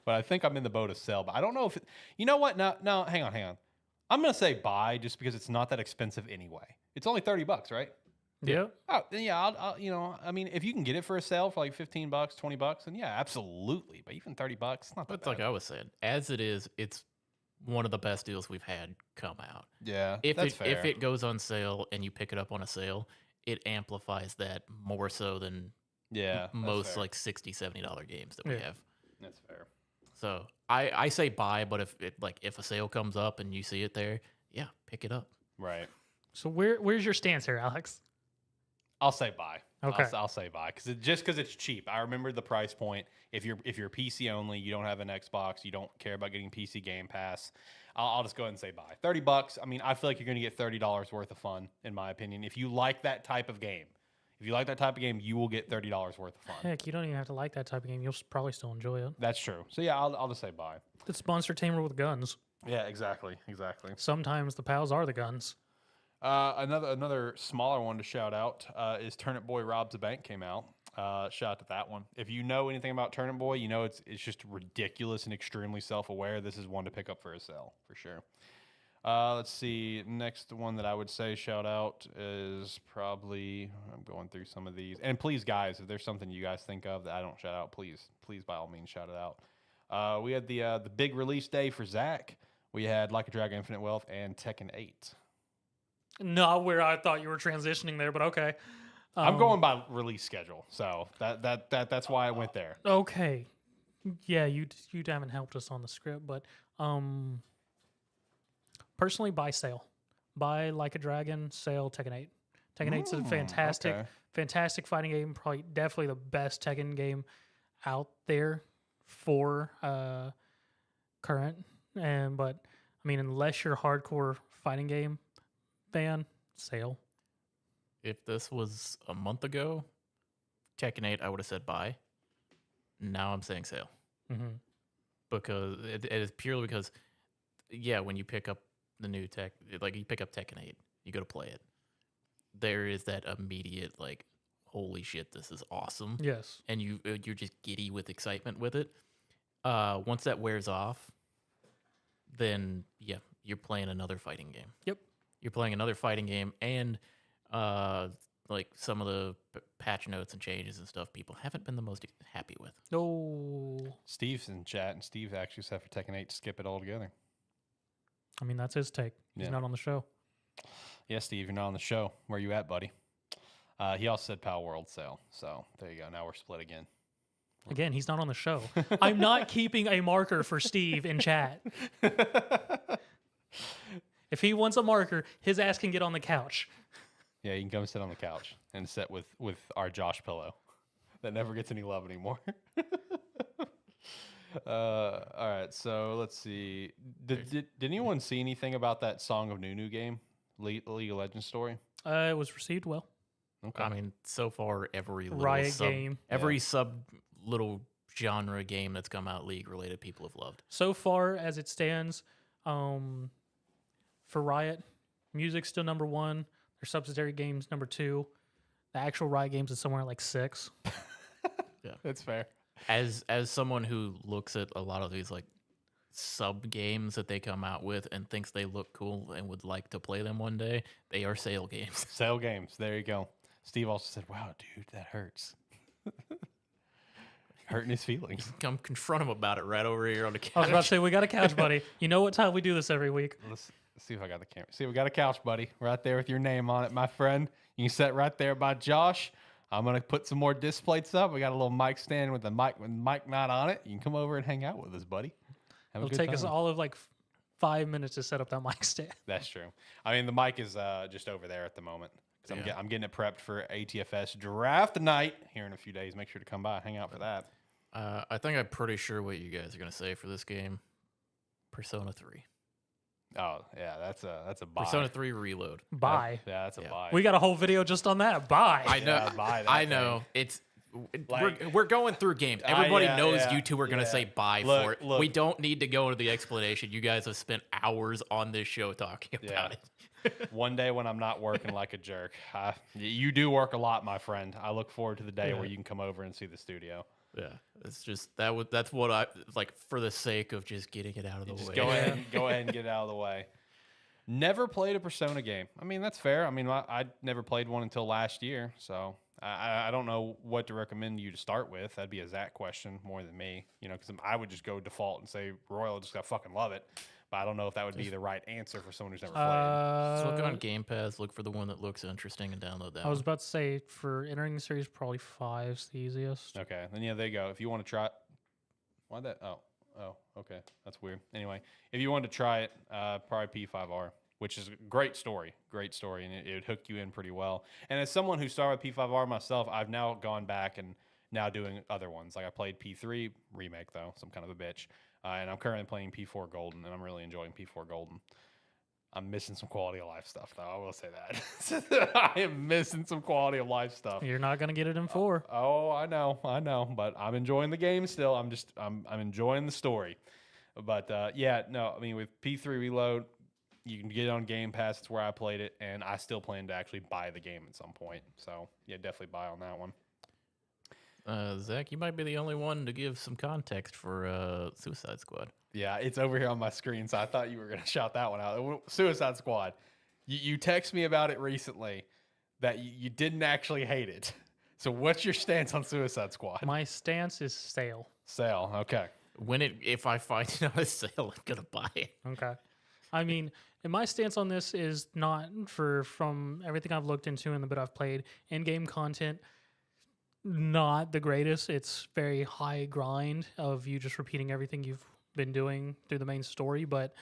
But I think I'm in the boat of sell. But I don't know if you know what? No, hang on. I'm gonna say buy just because it's not that expensive anyway. It's only $30, right? Yeah. Oh, then yeah. I'll I mean, if you can get it for a sale for like $15, $20, then yeah, absolutely. But even $30, it's not that It's bad. like I was saying, as it is, it's one of the best deals we've had come out. Yeah, If that's if fair. it goes on sale and you pick it up on a sale, it amplifies that more so than Yeah, that's most fair. like $60, $70 games that we Yeah. have. That's fair. So I say buy, but if a sale comes up and you see it there, yeah, pick it up. Right. So where's your stance here, Alex? I'll say buy. Okay. I'll say buy because it's cheap. I remember the price point. If you're PC only, you don't have an Xbox, you don't care about getting PC Game Pass. I'll just go ahead and say buy. $30. I mean, I feel like you're going to get $30 worth of fun, in my opinion. If you like that type of game, you will get $30 worth of fun. Heck, you don't even have to like that type of game. You'll probably still enjoy it. That's true. So yeah, I'll just say buy. It's Monster Tamer with guns. Yeah, exactly. Sometimes the pals are the guns. Another smaller one to shout out is Turnip Boy Robs a Bank came out. Shout out to that one. If you know anything about Turnip Boy, you know it's just ridiculous and extremely self-aware. This is one to pick up for a sale for sure. Let's see. Next one that I would say shout out is probably, I'm going through some of these. And please, guys, if there's something you guys think of that I don't shout out, please by all means shout it out. We had the big release day for Zach. We had Like a Dragon Infinite Wealth and Tekken 8. Not where I thought you were transitioning there, but okay. I'm going by release schedule, so that's why I went there. Okay. Yeah, you haven't helped us on the script, but personally, buy sale. Buy Like a Dragon, sale Tekken 8. Tekken 8's a fantastic fighting game. Probably definitely the best Tekken game out there for current. But I mean, unless you're a hardcore fighting game fan, sale. If this was a month ago, Tekken 8, I would have said buy. Now I'm saying sale. Mm-hmm. Because it is purely because, yeah, when you pick up the new tech, like you pick up Tekken 8, you go to play it. There is that immediate, like, holy shit, this is awesome. Yes. And you're just giddy with excitement with it. Once that wears off, then, yeah, you're playing another fighting game. Yep. You're playing another fighting game, and like some of the patch notes and changes and stuff people haven't been the most happy with. Oh. Steve's in chat, and Steve actually said for Tekken 8 to skip it altogether. I mean, that's his take. He's not on the show. Yeah, Steve, you're not on the show. Where you at, buddy? He also said Pal World sale. So there you go. Now we're split again. Again, he's not on the show. I'm not keeping a marker for Steve in chat. If he wants a marker, his ass can get on the couch. Yeah, you can come sit on the couch and sit with our Josh pillow that never gets any love anymore. All right, so let's see. Did anyone see anything about that Song of Nunu game, League of Legends story? It was received well. Okay. I mean, so far every little Riot game. every sub little genre game that's come out League related, people have loved. So far as it stands, for Riot, music's still number 1. Their subsidiary games number 2. The actual Riot games is somewhere like 6. Yeah, That's fair. as someone who looks at a lot of these like sub games that they come out with and thinks they look cool and would like to play them one day, they are sale games. Sale games. There you go. Steve also said, "Wow, dude, that hurts." Hurting his feelings. Come confront him about it right over here on the couch. I was about to say, we got a couch, buddy. You know what time we do this every week. Let's see if I got the camera. See, we got a couch, buddy, right there with your name on it, my friend. You can sit right there by Josh. I'm gonna put some more disc plates up. We got a little mic stand with the mic not on it. You can come over and hang out with us, buddy. Have a It'll good take us time. all of like 5 minutes to set up that mic stand. That's true. I mean, the mic is just over there at the moment 'Cause I'm getting it prepped for ATFS draft night here in a few days. Make sure to come by, hang out for that. I think I'm pretty sure what you guys are gonna say for this game. Persona 3. Oh yeah, that's a buy. Persona 3 Reload. Buy. That's a buy. We got a whole video just on that. Buy. I know. Yeah, buy that I thing. know. It's Like- we're going through games. Everybody yeah, knows yeah, you two are gonna yeah. say buy Look, for it. look. We don't need to go into the explanation. You guys have spent hours on this show talking about it. One day when I'm not working like a jerk, you do work a lot, my friend. I look forward to the day where you can come over and see the studio. Yeah, it's just that's what I like for the sake of just getting it out of the Just way. go ahead and get it out of the way. Never played a Persona game. I mean, that's fair. I mean, I never played one until last year, so I don't know what to recommend you to start with. That'd be a Zach question more than me, because I would just go default and say Royal, just gotta fucking love it. But I don't know if that would be the right answer for someone who's never played. Just look on Game Pass, look for the one that looks interesting, and download that. I was about to say for entering the series, probably 5's the easiest. Okay, then there you go. If you want to try, why that? Oh, okay, that's weird. Anyway, if you wanted to try it, probably P5R, which is a great story, and it would hook you in pretty well. And as someone who started with P5R myself, I've now gone back and now doing other ones. Like I played P3 remake though, so I'm kind of a bitch. And I'm currently playing P4 Golden, and I'm really enjoying P4 Golden. I'm missing some quality of life stuff, though. I will say that. I am missing some quality of life stuff. You're not gonna get it in 4. Oh, I know, but I'm enjoying the game still. I'm enjoying the story. But no, I mean with P3 Reload, you can get it on Game Pass. It's where I played it, and I still plan to actually buy the game at some point. So yeah, definitely buy on that one. Zach, you might be the only one to give some context for Suicide Squad. Yeah, it's over here on my screen, so I thought you were going to shout that one out. Suicide Squad. You text me about it recently that you didn't actually hate it. So what's your stance on Suicide Squad? My stance is sale. Sale, okay. If I find it on a sale, I'm gonna buy it. Okay. I mean, and my stance on this is not from everything I've looked into and the bit I've played, in-game content, not the greatest. It's very high grind of you just repeating everything you've been doing through the main story. But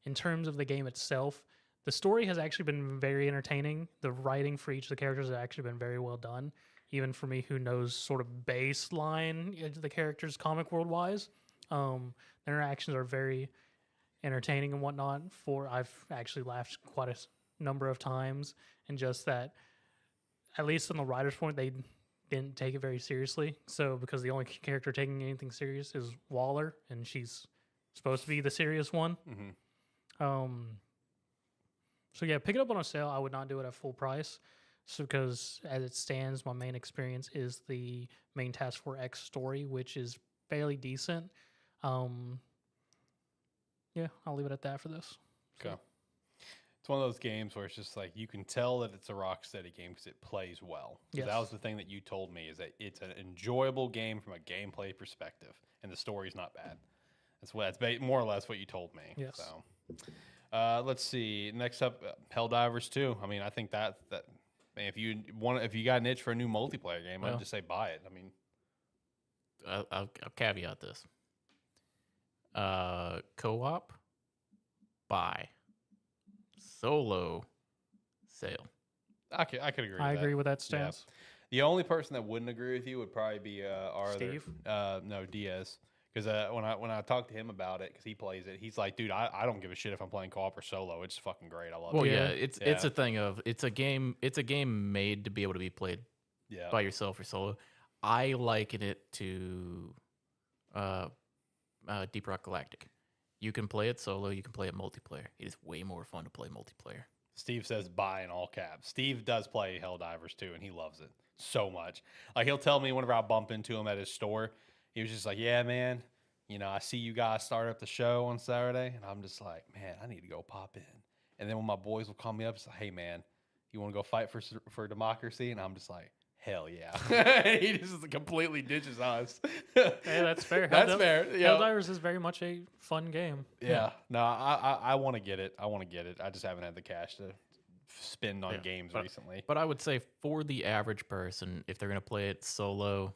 in terms of the game itself, the story has actually been very entertaining. The writing for each of the characters has actually been very well done. Even for me who knows sort of baseline the characters comic world wise, the interactions are very entertaining and whatnot. I've actually laughed quite a number of times, and just that, at least on the writer's point, they didn't take it very seriously. So because the only character taking anything serious is Waller, and she's supposed to be the serious one. Mm-hmm. So yeah, pick it up on a sale. I would not do it at full price. So because as it stands, my main experience is the main Task Force X story, which is fairly decent. Yeah, I'll leave it at that for this. Okay. It's one of those games where it's just like you can tell that it's a Rocksteady game because it plays well. Yes. That was the thing that you told me, is that it's an enjoyable game from a gameplay perspective, and the story's not bad. That's more or less what you told me. Yes. So, let's see. Next up, Helldivers 2. I mean, I think that man, if you got an itch for a new multiplayer game, I'd just say buy it. I mean, I'll caveat this. Co-op, buy. Solo, sale. I could agree with that. I agree with that stance. The only person that wouldn't agree with you would probably be Steve? Diaz. Because when I talked to him about it, because he plays it, he's like, dude, I don't give a shit if I'm playing co-op or solo. It's fucking great. I love it. Well, Yeah. it's a thing of it's a game made to be able to be played by yourself or solo. I liken it to Deep Rock Galactic. You can play it solo. You can play it multiplayer. It is way more fun to play multiplayer. Steve says buy in all caps. Steve does play Helldivers too, and he loves it so much. Like, he'll tell me whenever I bump into him at his store, he was just like, yeah, man, I see you guys start up the show on Saturday. And I'm just like, man, I need to go pop in. And then when my boys will call me up, it's like, hey, man, you want to go fight for democracy? And I'm just like, hell yeah. He just completely ditches us. Hey, that's fair. That's fair. Yeah. Helldivers is very much a fun game. Yeah. No, I want to get it. I just haven't had the cash to spend on games recently. But I would say for the average person, if they're going to play it solo,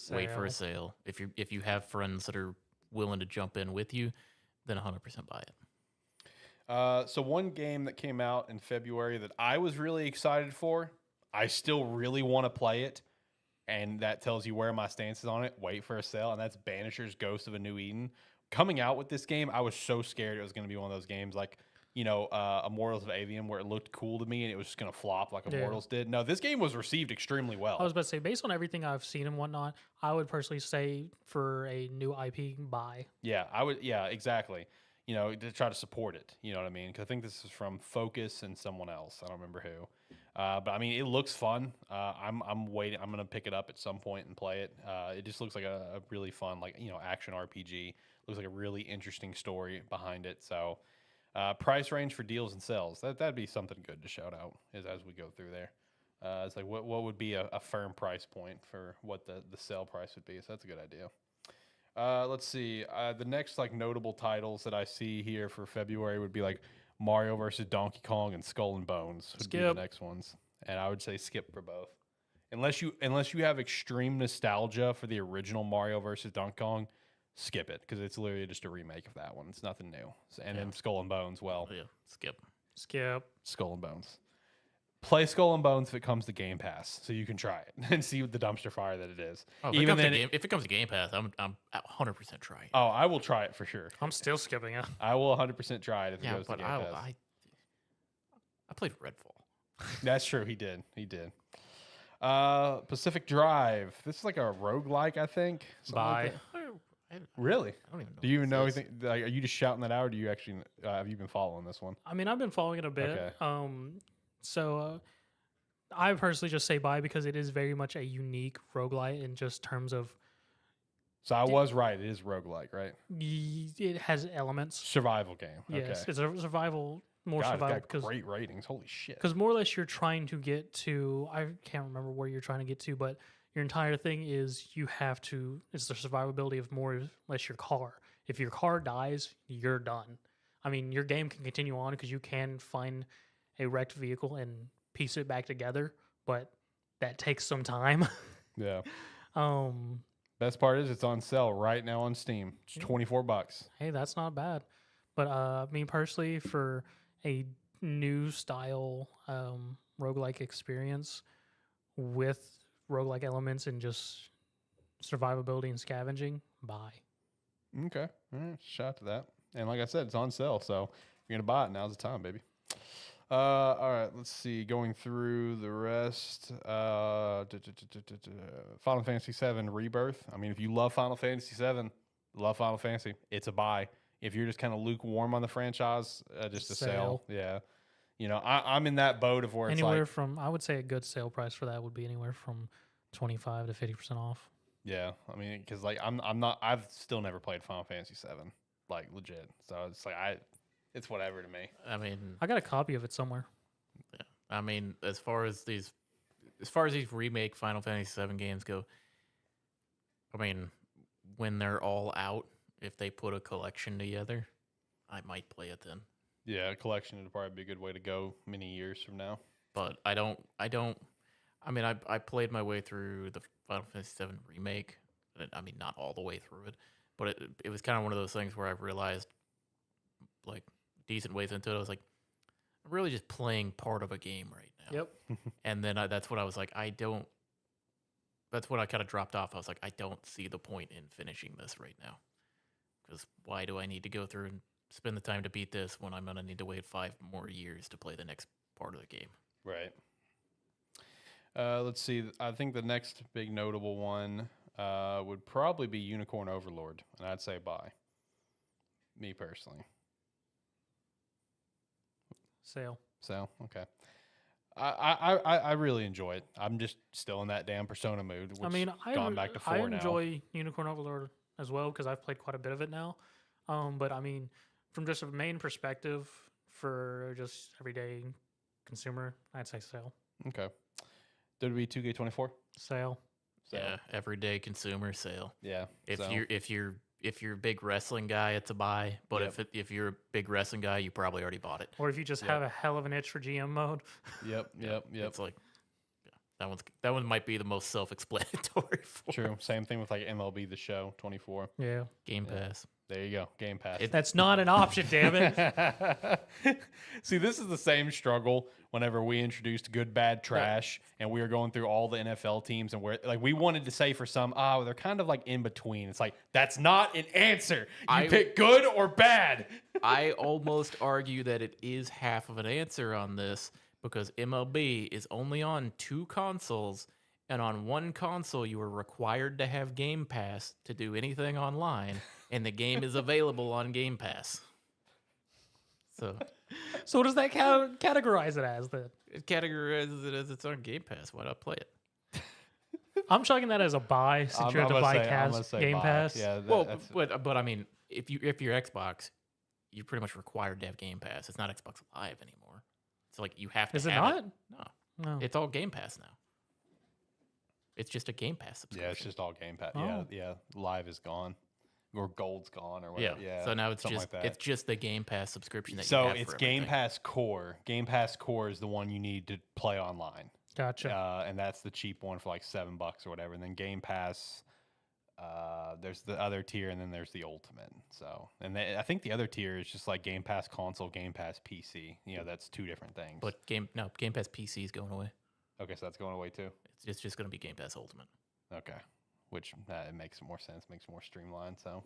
wait for a sale. If you have friends that are willing to jump in with you, then 100% buy it. So one game that came out in February that I was really excited for, I still really want to play it, and that tells you where my stance is on it. Wait for a sale, and that's Banisher's Ghost of a New Eden. Coming out with this game, I was so scared it was going to be one of those games like, Immortals of Avium, where it looked cool to me and it was just going to flop like Immortals did. No, this game was received extremely well. I was about to say, based on everything I've seen and whatnot, I would personally say for a new IP, buy. Yeah, I would. Yeah, exactly. To try to support it. You know what I mean? Because I think this is from Focus and someone else. I don't remember who. But I mean, it looks fun. I'm waiting. I'm gonna pick it up at some point and play it. It just looks like a really fun, action RPG. Looks like a really interesting story behind it. So, price range for deals and sales. That'd be something good to shout out as we go through there. It's like what would be a firm price point for what the sale price would be. So that's a good idea. Let's see. The next notable titles that I see here for February would be like Mario versus Donkey Kong and Skull and Bones would be the next ones, and I would say skip for both, unless you have extreme nostalgia for the original Mario versus Donkey Kong. Skip it because it's literally just a remake of that one. It's nothing new. And then Skull and Bones. Well, yeah, skip. Skull and Bones. Play Skull and Bones if it comes to Game Pass, so you can try it and see what the dumpster fire that it is. Oh, if it comes to Game Pass, I'm 100% trying it. Oh, I will try it for sure. I'm still skipping it. I will 100% try it if it goes to Game Pass. I played Redfall. That's true. He did. Pacific Drive. This is like a roguelike, I think. Bye. Really? I don't even know. Do you even know anything? Like, are you just shouting that out, or do you actually have you been following this one? I mean, I've been following it a bit. Okay. So I personally just say bye because it is very much a unique roguelite in just terms of. So I was right. It is roguelike, right? It has elements. Survival game. Yes, Okay. it's a survival, survival it's got because great ratings. Holy shit. because more or less you're trying to get to. I can't remember where you're trying to get to, but your entire thing is you have to. It's the survivability of more or less your car. If your car dies, you're done. I mean, your game can continue on because you can find a wrecked vehicle and piece it back together, but that takes some time. Yeah. um. Best part is it's on sale right now on Steam. It's $24. Hey, that's not bad. But me personally, for a new style roguelike experience with roguelike elements and just survivability and scavenging, bye. Okay. All right. Shout to that. And like I said, it's on sale, so if you're gonna buy it, now's the time, baby. All right, let's see. Going through the rest. Final Fantasy VII Rebirth. I mean, if you love Final Fantasy VII, love Final Fantasy, it's a buy. If you're just kind of lukewarm on the franchise, just a sale. Yeah. I'm in that boat of where Anywhere it's from, I would say a good sale price for that would be anywhere from 25 to 50% off. yeah. I mean, because I've still never played Final Fantasy VII, like legit. So it's it's whatever to me. I mean, I got a copy of it somewhere. yeah. I mean, as far as these remake Final Fantasy VII games go, I mean, when they're all out, if they put a collection together, I might play it then. Yeah, a collection would probably be a good way to go many years from now. But I mean, I played my way through the Final Fantasy VII remake. I mean, not all the way through it, but it was kind of one of those things where I realized, like, decent ways into it, I was like, I'm really just playing part of a game right now. Yep. And then that's what I was like, that's what I kind of dropped off. I was like, I don't see the point in finishing this right now. Because why do I need to go through and spend the time to beat this when I'm going to need to wait 5 more years to play the next part of the game? Right. Let's see. I think the next big notable one would probably be Unicorn Overlord, and I'd say buy. Me personally. Sale. So, okay. I really enjoy it. I'm just still in that damn Persona mood. Which I mean, gone back to 4 I now. enjoy Unicorn Overlord as well because I've played quite a bit of it now. But I mean, from just a main perspective for just everyday consumer, I'd say sale. Okay. WWE 2K24? Sale. Yeah, everyday consumer sale. Yeah. If you're a big wrestling guy, it's a buy. But if you're a big wrestling guy, you probably already bought it. Or if you just have a hell of an itch for GM mode. Yep. It's like, that one might be the most self-explanatory for True. Same thing with like MLB The Show 24. Yeah. Game Pass. There you go. Game Pass. That's not an option, damn it. See, this is the same struggle whenever we introduced good, bad, trash, and we were going through all the NFL teams, and we wanted to say for some, they're kind of like in between. It's like, that's not an answer. You pick good or bad. I almost argue that it is half of an answer on this because MLB is only on 2 consoles, and on one console you are required to have Game Pass to do anything online, and the game is available on Game Pass. So what does that categorize it as then? it categorizes it as it's on Game Pass. Why not play it? I'm chucking that as a buy since you have to buy Game Pass. Yeah, but I mean, if you're Xbox, you're pretty much required to have Game Pass. It's not Xbox Live anymore. It's like you have to. Is it have not? It. No. It's all Game Pass now. It's just a Game Pass subscription. Yeah, it's just all Game Pass. Oh. Yeah. Live is gone. Or Gold's gone or whatever. Yeah. So now it's something just like that. it's just the Game Pass subscription that you So have it's for Game everything. Pass Core. Game Pass Core is the one you need to play online. Gotcha. And that's the cheap one for like $7 or whatever. And then Game Pass, there's the other tier, and then there's the Ultimate. So, I think the other tier is just like Game Pass Console, Game Pass PC. That's 2 different things. But Game Pass PC is going away. Okay, so that's going away too. It's just going to be Game Pass Ultimate. Okay, which it makes more sense, makes it more streamlined. So,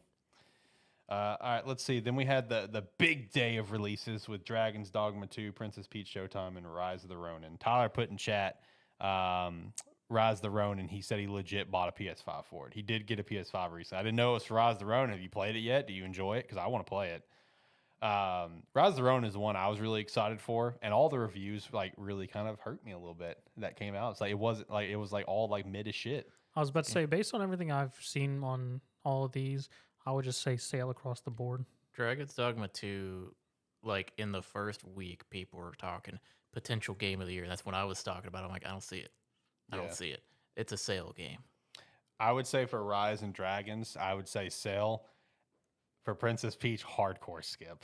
all right, let's see. Then we had the big day of releases with Dragon's Dogma 2, Princess Peach Showtime, and Rise of the Ronin. Tyler put in chat Rise of the Ronin. He said he legit bought a PS5 for it. He did get a PS5 recently. I didn't know it was for Rise of the Ronin. Have you played it yet? Do you enjoy it? Because I want to play it. Rise of the Ronin is the one I was really excited for, and all the reviews like really kind of hurt me a little bit that came out. It's like it was like all like mid as shit. I was about to say, based on everything I've seen on all of these, I would just say sail across the board. Dragon's Dogma 2, like in the first week, people were talking potential game of the year. That's when I was talking about it. I'm like, I don't see it. I don't see it. It's a sale game. I would say for Rise and Dragons, I would say sale. For Princess Peach, hardcore skip.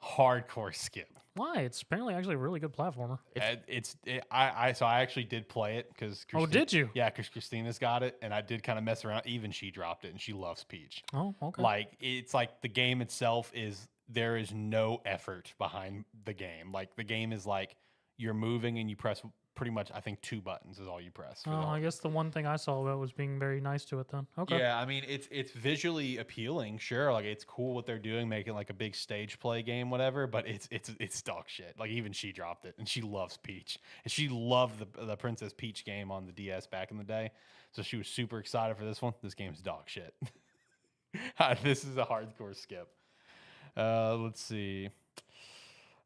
Hardcore skip. Why? It's apparently actually a really good platformer. So I actually did play it because. Oh, did you? Yeah, because Christina's got it, and I did kind of mess around. Even she dropped it, and she loves Peach. Oh, okay. Like it's like the game itself there is no effort behind the game. Like the game is like you're moving and you press pretty much, I think 2 buttons is all you press. I guess the one thing I saw about was being very nice to it then. Okay. Yeah, I mean it's visually appealing, sure. Like it's cool what they're doing, making like a big stage play game, whatever. But it's dog shit. Like even she dropped it, and she loves Peach, and she loved the Princess Peach game on the DS back in the day. So she was super excited for this one. This game's dog shit. This is a hardcore skip. Let's see.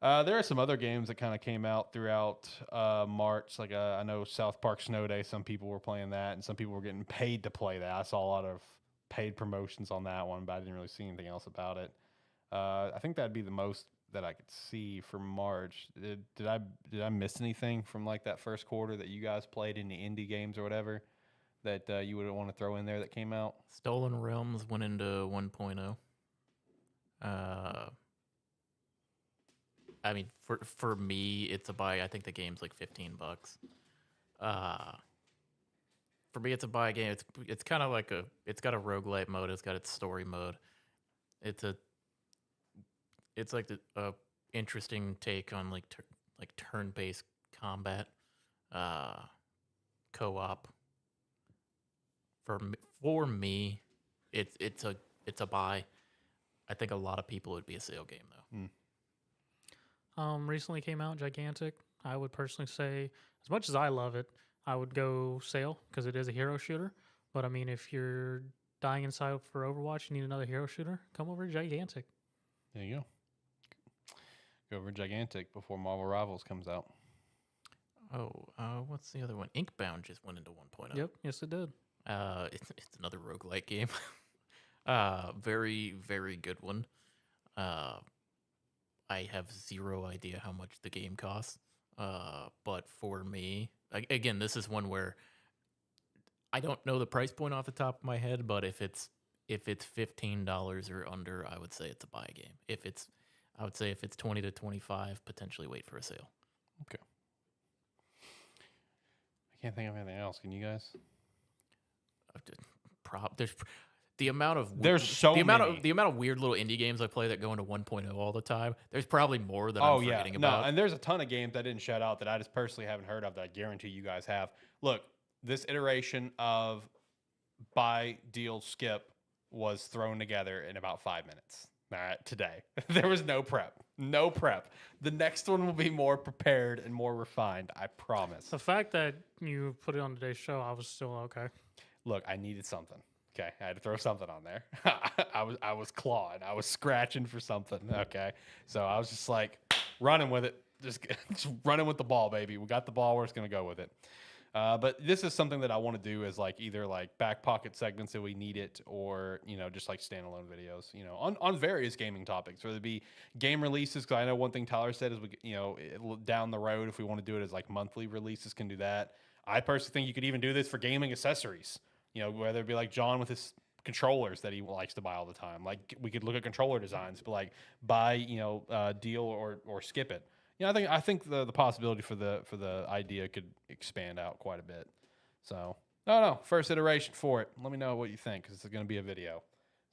There are some other games that kind of came out throughout March. Like I know South Park Snow Day, some people were playing that, and some people were getting paid to play that. I saw a lot of paid promotions on that one, but I didn't really see anything else about it. I think that'd be the most that I could see for March. Did I miss anything from like that first quarter that you guys played in the indie games or whatever that you would want to throw in there that came out? Stolen Realms went into 1.0. I mean, for me, it's a buy. I think the game's like $15. For me, it's a buy game. It's kind of like it's got a roguelite mode. It's got its story mode. It's like a interesting take on like turn-based combat, co-op. For me, it's a buy. I think a lot of people would be a sale game though. Recently came out Gigantic. I would personally say, as much as I love it, I would go sale because it is a hero shooter. But I mean, if you're dying inside for Overwatch, you need another hero shooter, come over to Gigantic. There you go. Go over Gigantic before Marvel Rivals comes out. Oh, what's the other one? Inkbound just went into 1.0. Yep, yes it did. It's another roguelike game. Very, very good one. I have zero idea how much the game costs. But for me, again, this is one where I don't know the price point off the top of my head, but if it's $15 or under, I would say it's a buy game. I would say if it's 20 to 25, potentially wait for a sale. Okay. can't think of anything else. Can you guys? There's the amount of There's so the amount many. of the amount of weird little indie games I play that go into 1.0 all the time. There's probably more that Oh I'm yeah, forgetting no, about. and there's a ton of games I didn't shout out that I just personally haven't heard of that I guarantee you guys have. Look, this iteration of buy, deal, skip was thrown together in about 5 minutes. Today. There was no prep. No prep. The next one will be more prepared and more refined, I promise. The fact that you put it on today's show, I was still okay. Look, I needed something. Okay, I had to throw something on there. I was clawing. I was scratching for something. Okay, so I was just like running with it, just running with the ball, baby. We got the ball. We're just gonna go with it. But this is something that I want to do as like either like back pocket segments if we need it, or just like standalone videos. On various gaming topics, whether it be game releases. Because I know one thing Tyler said is down the road if we want to do it as like monthly releases, can do that. I personally think you could even do this for gaming accessories. Whether it be like John with his controllers that he likes to buy all the time. Like we could look at controller designs, but like buy, deal or skip it. I think the possibility for the idea could expand out quite a bit. So no, first iteration for it. Let me know what you think, because it's going to be a video.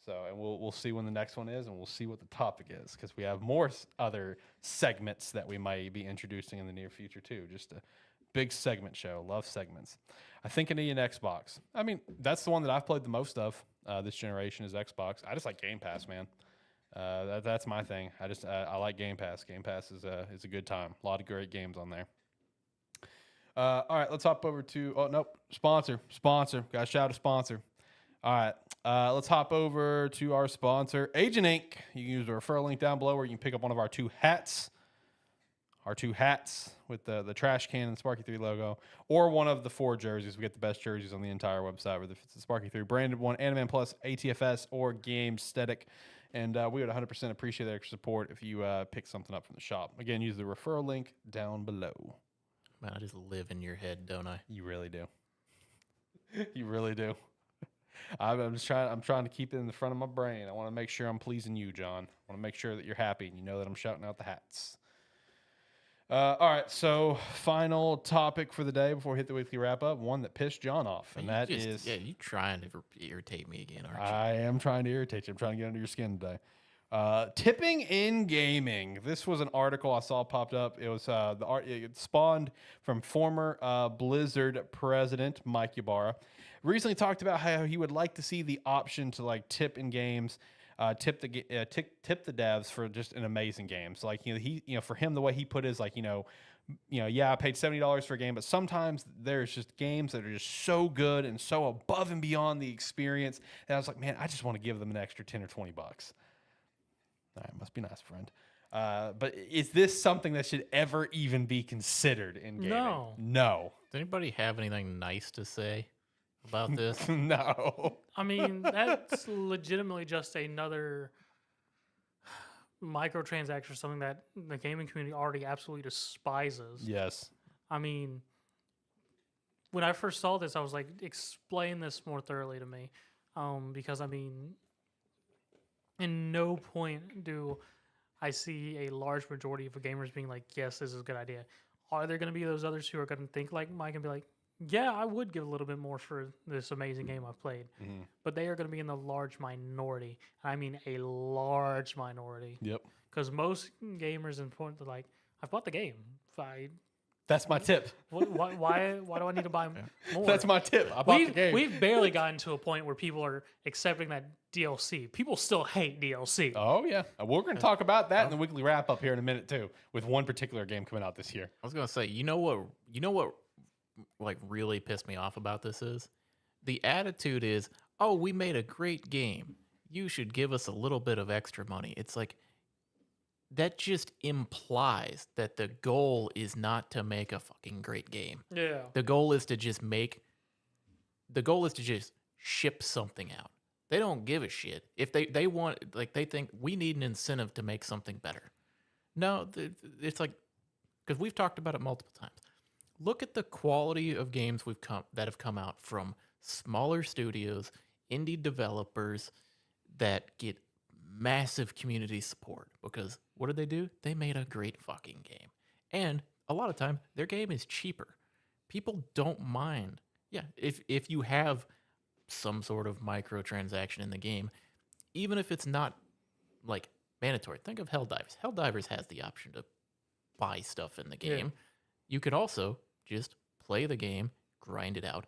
So and we'll see when the next one is, and we'll see what the topic is, because we have more other segments that we might be introducing in the near future too. Just a big segment show. Love segments. I think I need an Xbox. I mean, that's the one that I've played the most of this generation is Xbox. I just like Game Pass, man. That's my thing. I like Game Pass. Game Pass is a good time. A lot of great games on there. All right, let's hop over to sponsor. Got to shout a sponsor. All right, let's hop over to our sponsor, Agent Inc. You can use the referral link down below where you can pick up one of our two hats. Our two hats with the trash can and Sparky 3 logo, or one of the 4 jerseys. We get the best jerseys on the entire website, whether it's the Sparky 3 branded one, AniMan Plus, ATFS, or Gamestetic. And we would 100% appreciate that extra support if you pick something up from the shop. Again, use the referral link down below. Man, I just live in your head, don't I? You really do. You really do. I'm trying to keep it in the front of my brain. I want to make sure I'm pleasing you, John. I want to make sure that you're happy and you know that I'm shouting out the hats. All right, so final topic for the day before we hit the weekly wrap up. One that pissed John off, and you trying to irritate me again, aren't you? I am trying to irritate you. I'm trying to get under your skin today. Tipping in gaming. This was an article I saw popped up. It was it spawned from former Blizzard president Mike Ybarra. Recently talked about how he would like to see the option to like tip in games. Tip the devs for just an amazing game. So like for him, the way he put it is like I paid $70 for a game, but sometimes there's just games that are just so good and so above and beyond the experience. And I was like, man, I just want to give them an extra $10 or $20. All right, must be nice, friend. But is this something that should ever even be considered in gaming? No. Does anybody have anything nice to say about this? No. I mean, that's legitimately just another microtransaction, something that the gaming community already absolutely despises. Yes. I mean, when I first saw this, I was like, explain this more thoroughly to me. Because, I mean, in no point do I see a large majority of gamers being like, yes, this is a good idea. Are there going to be those others who are going to think like Mike and be like, yeah, I would give a little bit more for this amazing game I've played. Mm-hmm. But they are going to be in the large minority. I mean, a large minority. Yep. Because most gamers in point are like, I've bought the game. That's my tip. Why do I need to buy more? That's my tip. I bought the game. We've barely gotten to a point where people are accepting that DLC. People still hate DLC. Oh, yeah. We're going to talk about that in the weekly wrap up here in a minute, too, with one particular game coming out this year. I was going to say, you know what like really pissed me off about this is the attitude is, oh, we made a great game, you should give us a little bit of extra money. It's like that just implies that the goal is not to make a fucking great game. Yeah, the goal is to just ship something out. They don't give a shit if they want, like, they think we need an incentive to make something better. No, it's like, because we've talked about it multiple times. Look at the quality of games that have come out from smaller studios, indie developers that get massive community support. Because what did they do? They made a great fucking game. And a lot of time, their game is cheaper. people don't mind. Yeah, if you have some sort of microtransaction in the game, even if it's not like mandatory. Think of Helldivers. Helldivers has the option to buy stuff in the Yeah. game. You could also just play the game, grind it out,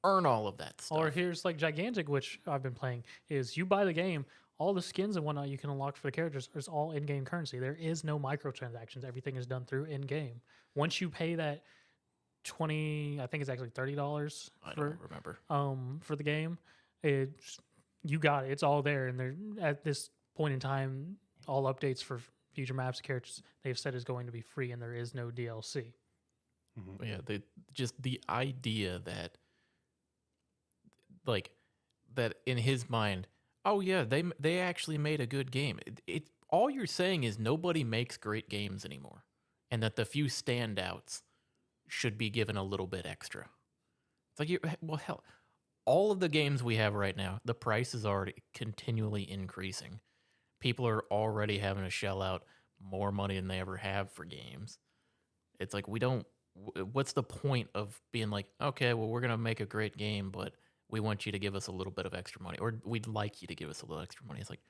earn all of that stuff. Or here's like Gigantic, which I've been playing, is you buy the game, all the skins and whatnot you can unlock for the characters is all in-game currency. There is no microtransactions. Everything is done through in-game. Once you pay that 20, I think it's actually $30 I don't remember. for the game, you got it. It's all there. And they're at this point in time, all updates for future maps characters they've said is going to be free, and there is no DLC. Mm-hmm. Yeah, just the idea that, like, that in his mind, oh yeah, they actually made a good game. It all you're saying is nobody makes great games anymore, and that the few standouts should be given a little bit extra. It's like, well, hell, all of the games we have right now, the price is already continually increasing. People are already having to shell out more money than they ever have for games. It's like, what's the point of being like, okay, well, we're going to make a great game, but we want you to give us a little bit of extra money, or we'd like you to give us a little extra money. It's like,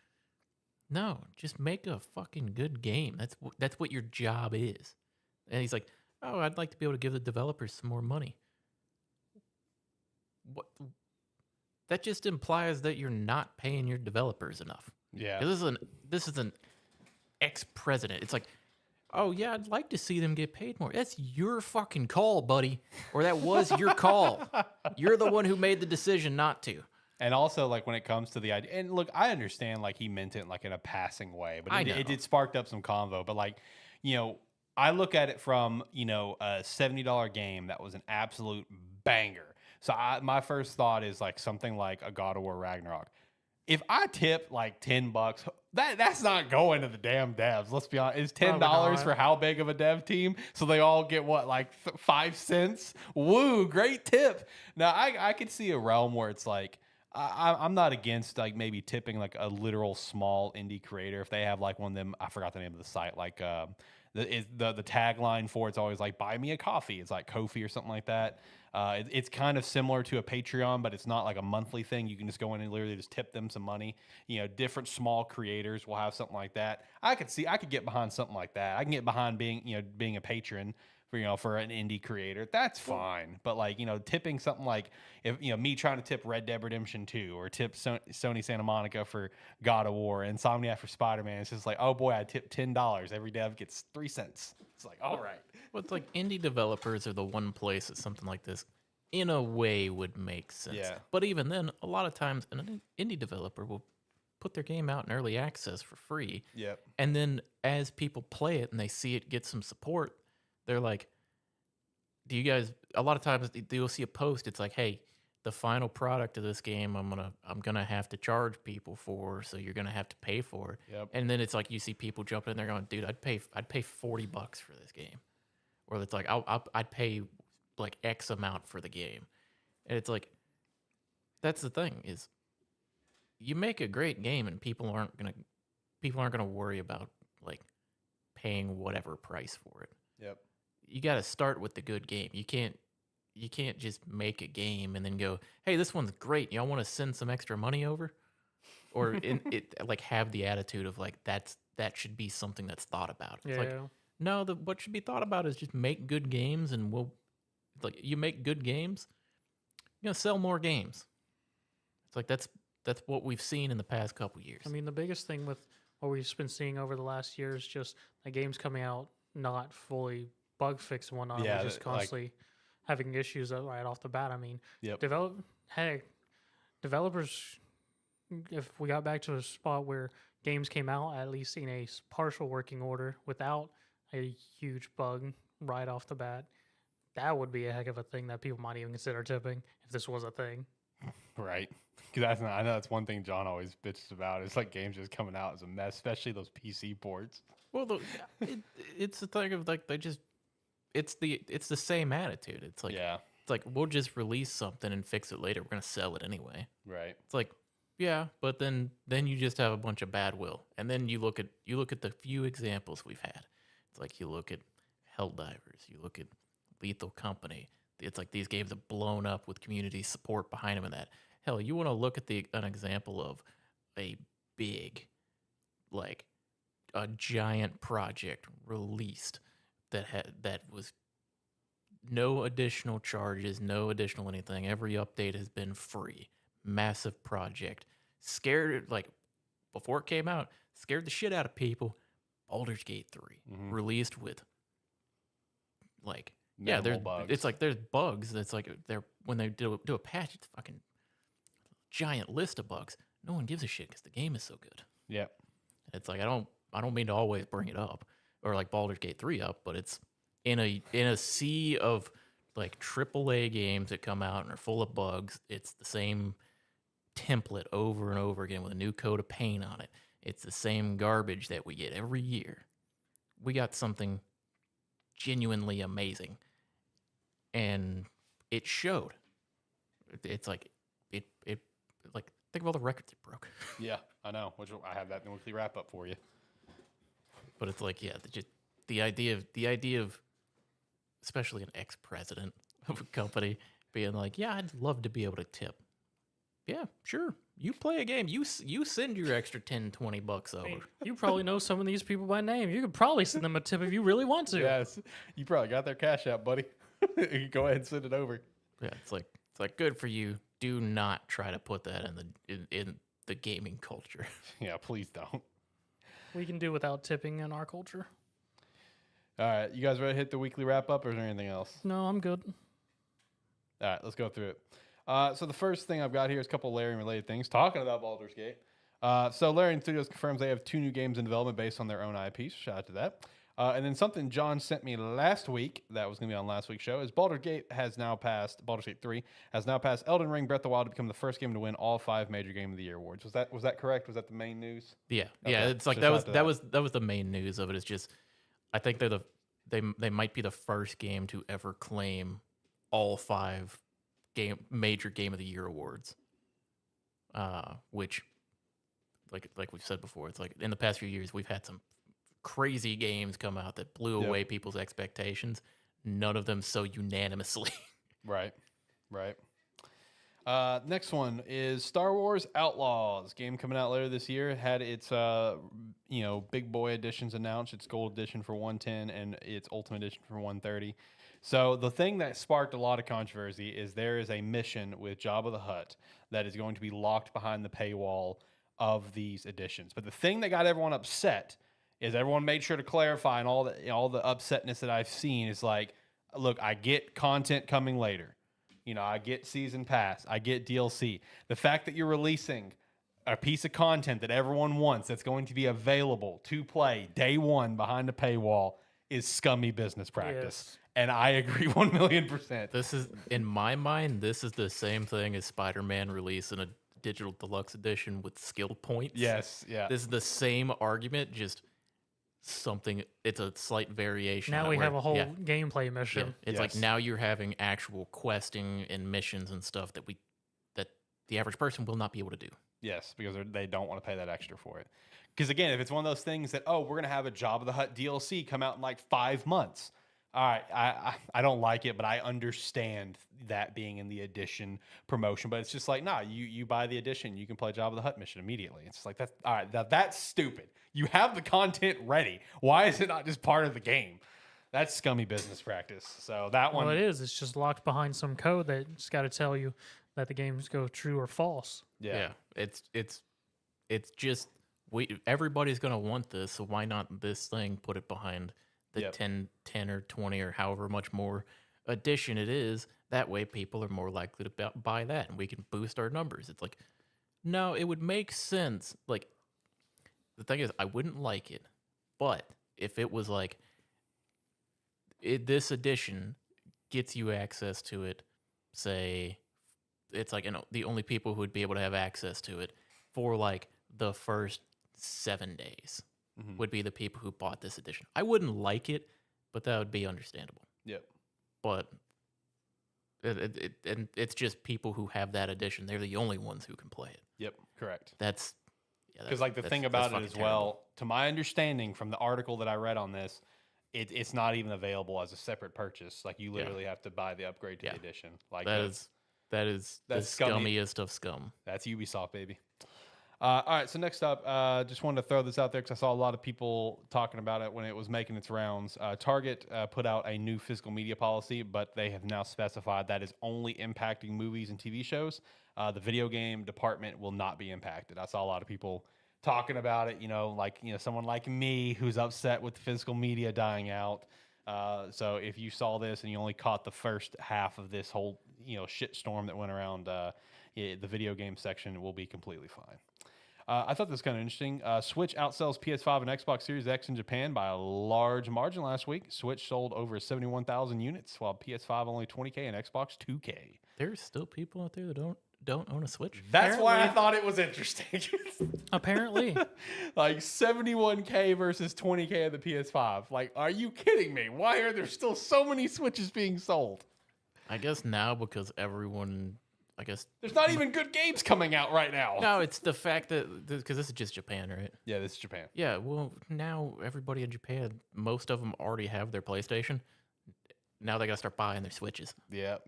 no, just make a fucking good game. That's what your job is. And he's like, oh, I'd like to be able to give the developers some more money. What? That just implies that you're not paying your developers enough. Yeah. This is an ex-president. It's like, oh yeah, I'd like to see them get paid more. That's your fucking call, buddy. Or that was your call. You're the one who made the decision not to. And also, like, when it comes to the idea, and look, I understand, like, he meant it, like, in a passing way, but it did sparked up some convo. But, like, you know, I look at it from, you know, a $70 game that was an absolute banger. So my first thought is, like, something like a God of War Ragnarok. If I tip, like, $10, that's not going to the damn devs. Let's be honest. It's $10 for how big of a dev team? So they all get, what, like 5 cents? Woo, great tip. Now, I could see a realm where it's like, I'm not against, like, maybe tipping, like, a literal small indie creator if they have, like, one of them. I forgot the name of the site. Like, the tagline for it's always like, buy me a coffee. It's like Ko-fi or something like that. It's kind of similar to a Patreon, but it's not like a monthly thing. You can just go in and literally just tip them some money. You know, different small creators will have something like that. I could get behind something like that. I can get behind being a patron for an indie creator. That's fine. But, like, you know, tipping something like, if, you know, me trying to tip Red Dead Redemption 2 or tip Sony Santa Monica for God of War, Insomniac for Spider-Man, it's just like, oh boy, I tipped $10. Every dev gets 3 cents. It's like, all right. Well, it's like indie developers are the one place that something like this, in a way, would make sense. Yeah. But even then, a lot of times, an indie developer will put their game out in early access for free. Yep. And then as people play it and they see it get some support, they're like, do you guys, a lot of times you'll see a post, it's like, hey, the final product of this game I'm gonna have to charge people for, so you're gonna have to pay for it. Yep. And then it's like you see people jumping in there going, dude, I'd pay $40 for this game. Or it's like I'd pay like X amount for the game. And it's like, that's the thing, is you make a great game and people aren't gonna worry about, like, paying whatever price for it. Yep. You got to start with the good game. You can't just make a game and then go, hey, this one's great. Y'all want to send some extra money over? Or like have the attitude of like, that should be something that's thought about. It's like, no, what should be thought about is just make good games, and you make good games, you're gonna sell more games. It's like that's what we've seen in the past couple years. I mean, the biggest thing with what we've been seeing over the last year is just the games coming out not fully bug fixed and whatnot. Yeah, We're just constantly having issues right off the bat. I mean, yep. Developers, if we got back to a spot where games came out at least in a partial working order without a huge bug right off the bat, that would be a heck of a thing that people might even consider tipping if this was a thing. Right. Because I know that's one thing John always bitches about. It's like games just coming out as a mess, especially those PC ports. Well, it's the thing of like it's the same attitude. It's like, yeah, it's like, we'll just release something and fix it later. We're gonna sell it anyway. Right. It's like, yeah, but then you just have a bunch of bad will, and then you look at the few examples we've had. It's like you look at Helldivers, you look at Lethal Company. it's like these games have blown up with community support behind them and that. Hell, you want to look at an example of a big, like a giant project released that was no additional charges, no additional anything. Every update has been free. Massive project. Scared, like, before it came out, scared the shit out of people. Baldur's Gate 3, released with, like, Minimal bugs. it's like there's bugs. That's like when they do a patch, it's a fucking giant list of bugs. No one gives a shit because the game is so good. Yep. It's like I don't mean to always bring it up or like Baldur's Gate 3 up, but it's in a sea of like AAA games that come out and are full of bugs. It's the same template over and over again with a new coat of paint on it. It's the same garbage that we get every year. We got something genuinely amazing, and it showed. It's like it like think of all the records it broke. Yeah, I know. Which I have that in the weekly wrap up for you. But it's like, just the idea of especially an ex-president of a company being like, yeah, I'd love to be able to tip. Yeah, sure. You play a game. You send your extra $10-$20 over. Hey, you probably know some of these people by name. You could probably send them a tip if you really want to. Yes, you probably got their cash out, buddy. You go ahead and send it over. Yeah, it's like good for you. Do not try to put that in the gaming culture. Yeah, please don't. We can do without tipping in our culture. All right, you guys ready to hit the weekly wrap up, or is there anything else? No, I'm good. All right, let's go through it. So the first thing I've got here is a couple of Larian-related things. Talking about Baldur's Gate. So Larian Studios confirms they have 2 new games in development based on their own IPs. Shout out to that. And then something John sent me last week that was going to be on last week's show is Baldur's Gate 3 has now passed Elden Ring Breath of the Wild to become the first game to win all 5 major Game of the Year awards. Was that correct? Was that the main news? Yeah. Okay. Yeah, it's like that was the main news of it. It's just I think they might be the first game to ever claim all 5 major Game of the Year awards. Which like we've said before, it's like in the past few years we've had some crazy games come out that blew away people's expectations. None of them so unanimously. Right. Next one is Star Wars Outlaws, game coming out later this year. It had its big boy editions announced. Its gold edition for $110 and its ultimate edition for $130. So the thing that sparked a lot of controversy is there is a mission with Jabba the Hutt that is going to be locked behind the paywall of these editions. But the thing that got everyone upset is everyone made sure to clarify, and all the upsetness that I've seen is like, look, I get content coming later. I get season pass, I get DLC. The fact that you're releasing a piece of content that everyone wants that's going to be available to play day one behind the paywall is scummy business practice. Yes. And I agree 1,000,000%. This is, in my mind, this is the same thing as Spider-Man releasing a digital deluxe edition with skill points. Yes, yeah. This is the same argument, just something. It's a slight variation. Now on it we where- have a whole yeah, gameplay mission. yeah. It's like Yes. now you're having actual questing and missions and stuff that the average person will not be able to do. Yes, because they don't want to pay that extra for it. Because again, if it's one of those things that, we're going to have a Jabba the Hutt DLC come out in like 5 months. All right, I don't like it, but I understand that being in the edition promotion. But it's just like, nah, you buy the edition, you can play Jabba the Hutt mission immediately. It's just like, that's all right. That's stupid. You have the content ready. Why is it not just part of the game? That's scummy business practice. So that one, Well, it is. It's just locked behind some code that's got to tell you that the games go true or false. yeah. It's just everybody's gonna want this, so why not this thing put it behind the Yep. 10 or 20 or however much more edition it is? That way people are more likely to buy that and we can boost our numbers. It's like, no, it would make sense. Like, the thing is, I wouldn't like it, but if it was like this edition gets you access to it, say it's like the only people who would be able to have access to it for like the first 7 days would be the people who bought this edition. I wouldn't like it, but that would be understandable. Yep. But it's just people who have that edition. They're the only ones who can play it. Yep. Correct. That's Because like the thing about it as well, to my understanding from the article that I read on this, it's not even available as a separate purchase. Like you literally have to buy the upgrade to the edition. Like that is the that's scummy. scummiest of scum. That's Ubisoft, baby. All right, so next up, just wanted to throw this out there because I saw a lot of people talking about it when it was making its rounds. Target put out a new physical media policy, but they have now specified that is only impacting movies and TV shows. The video game department will not be impacted. I saw a lot of people talking about it, someone like me who's upset with the physical media dying out. So if you saw this and you only caught the first half of this whole, shitstorm that went around, the video game section will be completely fine. I thought this was kind of interesting. Switch outsells PS5 and Xbox Series X in Japan by a large margin last week. Switch sold over 71,000 units, while PS5 only 20K and Xbox 2K. There's still people out there that don't own a Switch. That's why I thought it was interesting. Apparently. Like 71K versus 20K of the PS5. Like, are you kidding me? Why are there still so many Switches being sold? I guess now because everyone, there's not even good games coming out right now. No, it's the fact that because this is just Japan, right? Yeah, this is Japan. Yeah, well, now everybody in Japan, most of them already have their PlayStation. Now they gotta start buying their Switches. Yep.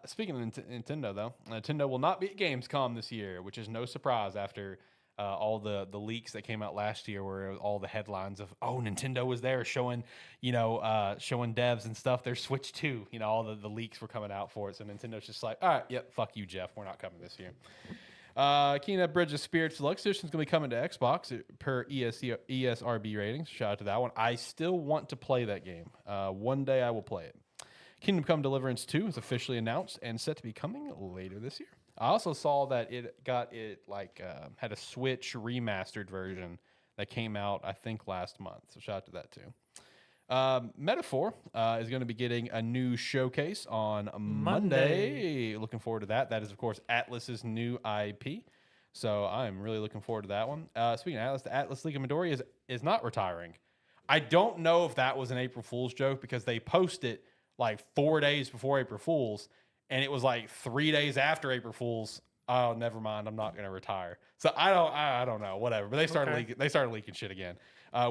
Speaking of Nintendo, though, Nintendo will not be at Gamescom this year, which is no surprise after all the leaks that came out last year, where all the headlines of Nintendo was there showing showing devs and stuff their Switch 2. All the leaks were coming out for it. So Nintendo's just like, all right, yep, fuck you, Jeff, we're not coming this year. Kingdom Bridge of Spirits Deluxe Edition is going to be coming to Xbox per ESRB ratings. Shout out to that one. I still want to play that game. One day I will play it. Kingdom Come Deliverance 2 is officially announced and set to be coming later this year. I also saw that it had a Switch remastered version that came out, I think, last month. So shout out to that too. Metaphor is going to be getting a new showcase on Monday. Looking forward to that. That is, of course, Atlas's new IP. So I'm really looking forward to that one. Speaking of Atlas, the Atlas League of Midori is not retiring. I don't know if that was an April Fool's joke because they posted like 4 days before April Fool's, and it was like 3 days after April Fool's. Oh, never mind. I'm not going to retire. So I don't know. Whatever. But they started leaking shit again.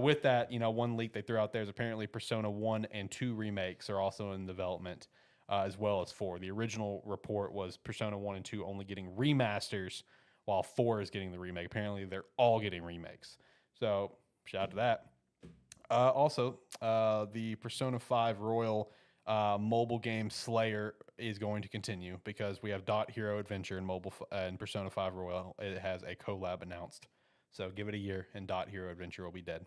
With that, one leak they threw out there is apparently Persona 1 and 2 remakes are also in development, as well as 4. The original report was Persona 1 and 2 only getting remasters, while 4 is getting the remake. Apparently, they're all getting remakes. So shout out to that. Also, the Persona 5 Royal mobile game Slayer is going to continue because we have Dot Hero Adventure and and Persona 5 Royal. It has a collab announced, so give it a year and Dot Hero Adventure will be dead.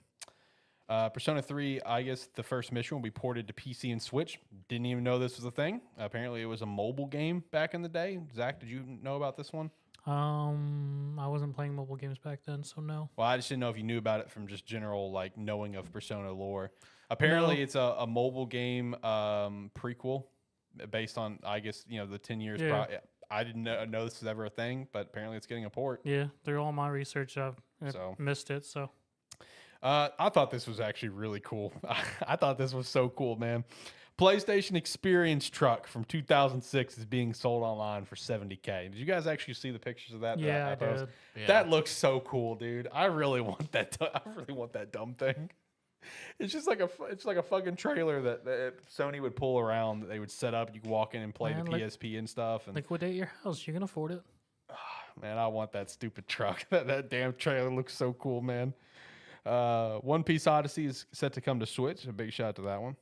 Persona 3, I guess the first mission will be ported to PC and Switch. Didn't even know this was a thing. Apparently, it was a mobile game back in the day. Zach, did you know about this one? I wasn't playing mobile games back then, so no. Well, I just didn't know if you knew about it from just general knowing of Persona lore. Apparently, it's a mobile game prequel based on, I guess, the 10 years prior. I didn't know this was ever a thing, but apparently it's getting a port. Yeah, through all my research, I've missed it. So, I thought this was actually really cool. I thought this was so cool, man. PlayStation Experience truck from 2006 is being sold online for $70K. Did you guys actually see the pictures of that? Yeah, I did. Yeah. That looks so cool, dude. I really want that. I really want that dumb thing. It's just like a fucking trailer that Sony would pull around. That they would set up. You could walk in and play the PSP and stuff. And liquidate your house. You can afford it. Man, I want that stupid truck. That damn trailer looks so cool, man. One Piece Odyssey is set to come to Switch. A big shout out to that one.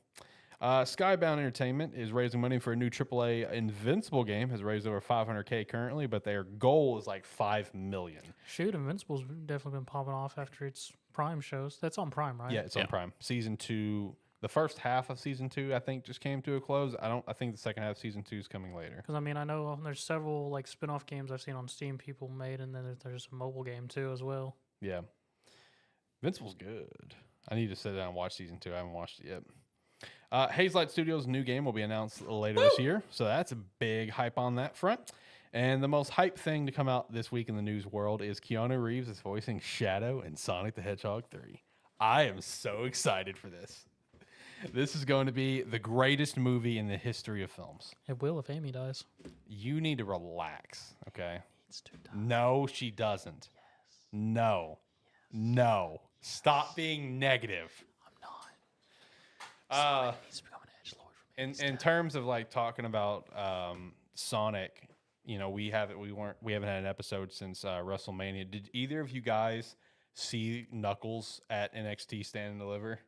Skybound Entertainment is raising money for a new AAA Invincible game. Has raised over $500K currently, but their goal is like $5 million. Shoot, Invincible's definitely been popping off after its Prime shows. That's on Prime, right? Yeah, it's on Prime. Season 2, the first half of Season 2, I think, just came to a close. I think the second half of Season 2 is coming later. Because, I know there's several spin-off games I've seen on Steam people made, and then there's a mobile game, too, as well. Yeah. Invincible's good. I need to sit down and watch Season 2. I haven't watched it yet. Hazelight Studios' new game will be announced later this year, so that's a big hype on that front. And the most hype thing to come out this week in the news world is Keanu Reeves is voicing Shadow in Sonic the Hedgehog 3. I am so excited for this. This is going to be the greatest movie in the history of films. It will if Amy dies. You need to relax, okay? It's too tough. No, she doesn't. Yes. No. Yes. No. Stop being negative. I'm not. He's becoming an edgelord from In terms of like talking about Sonic, you know, we haven't had an episode since WrestleMania. Did either of you guys see Knuckles at NXT Stand and Deliver?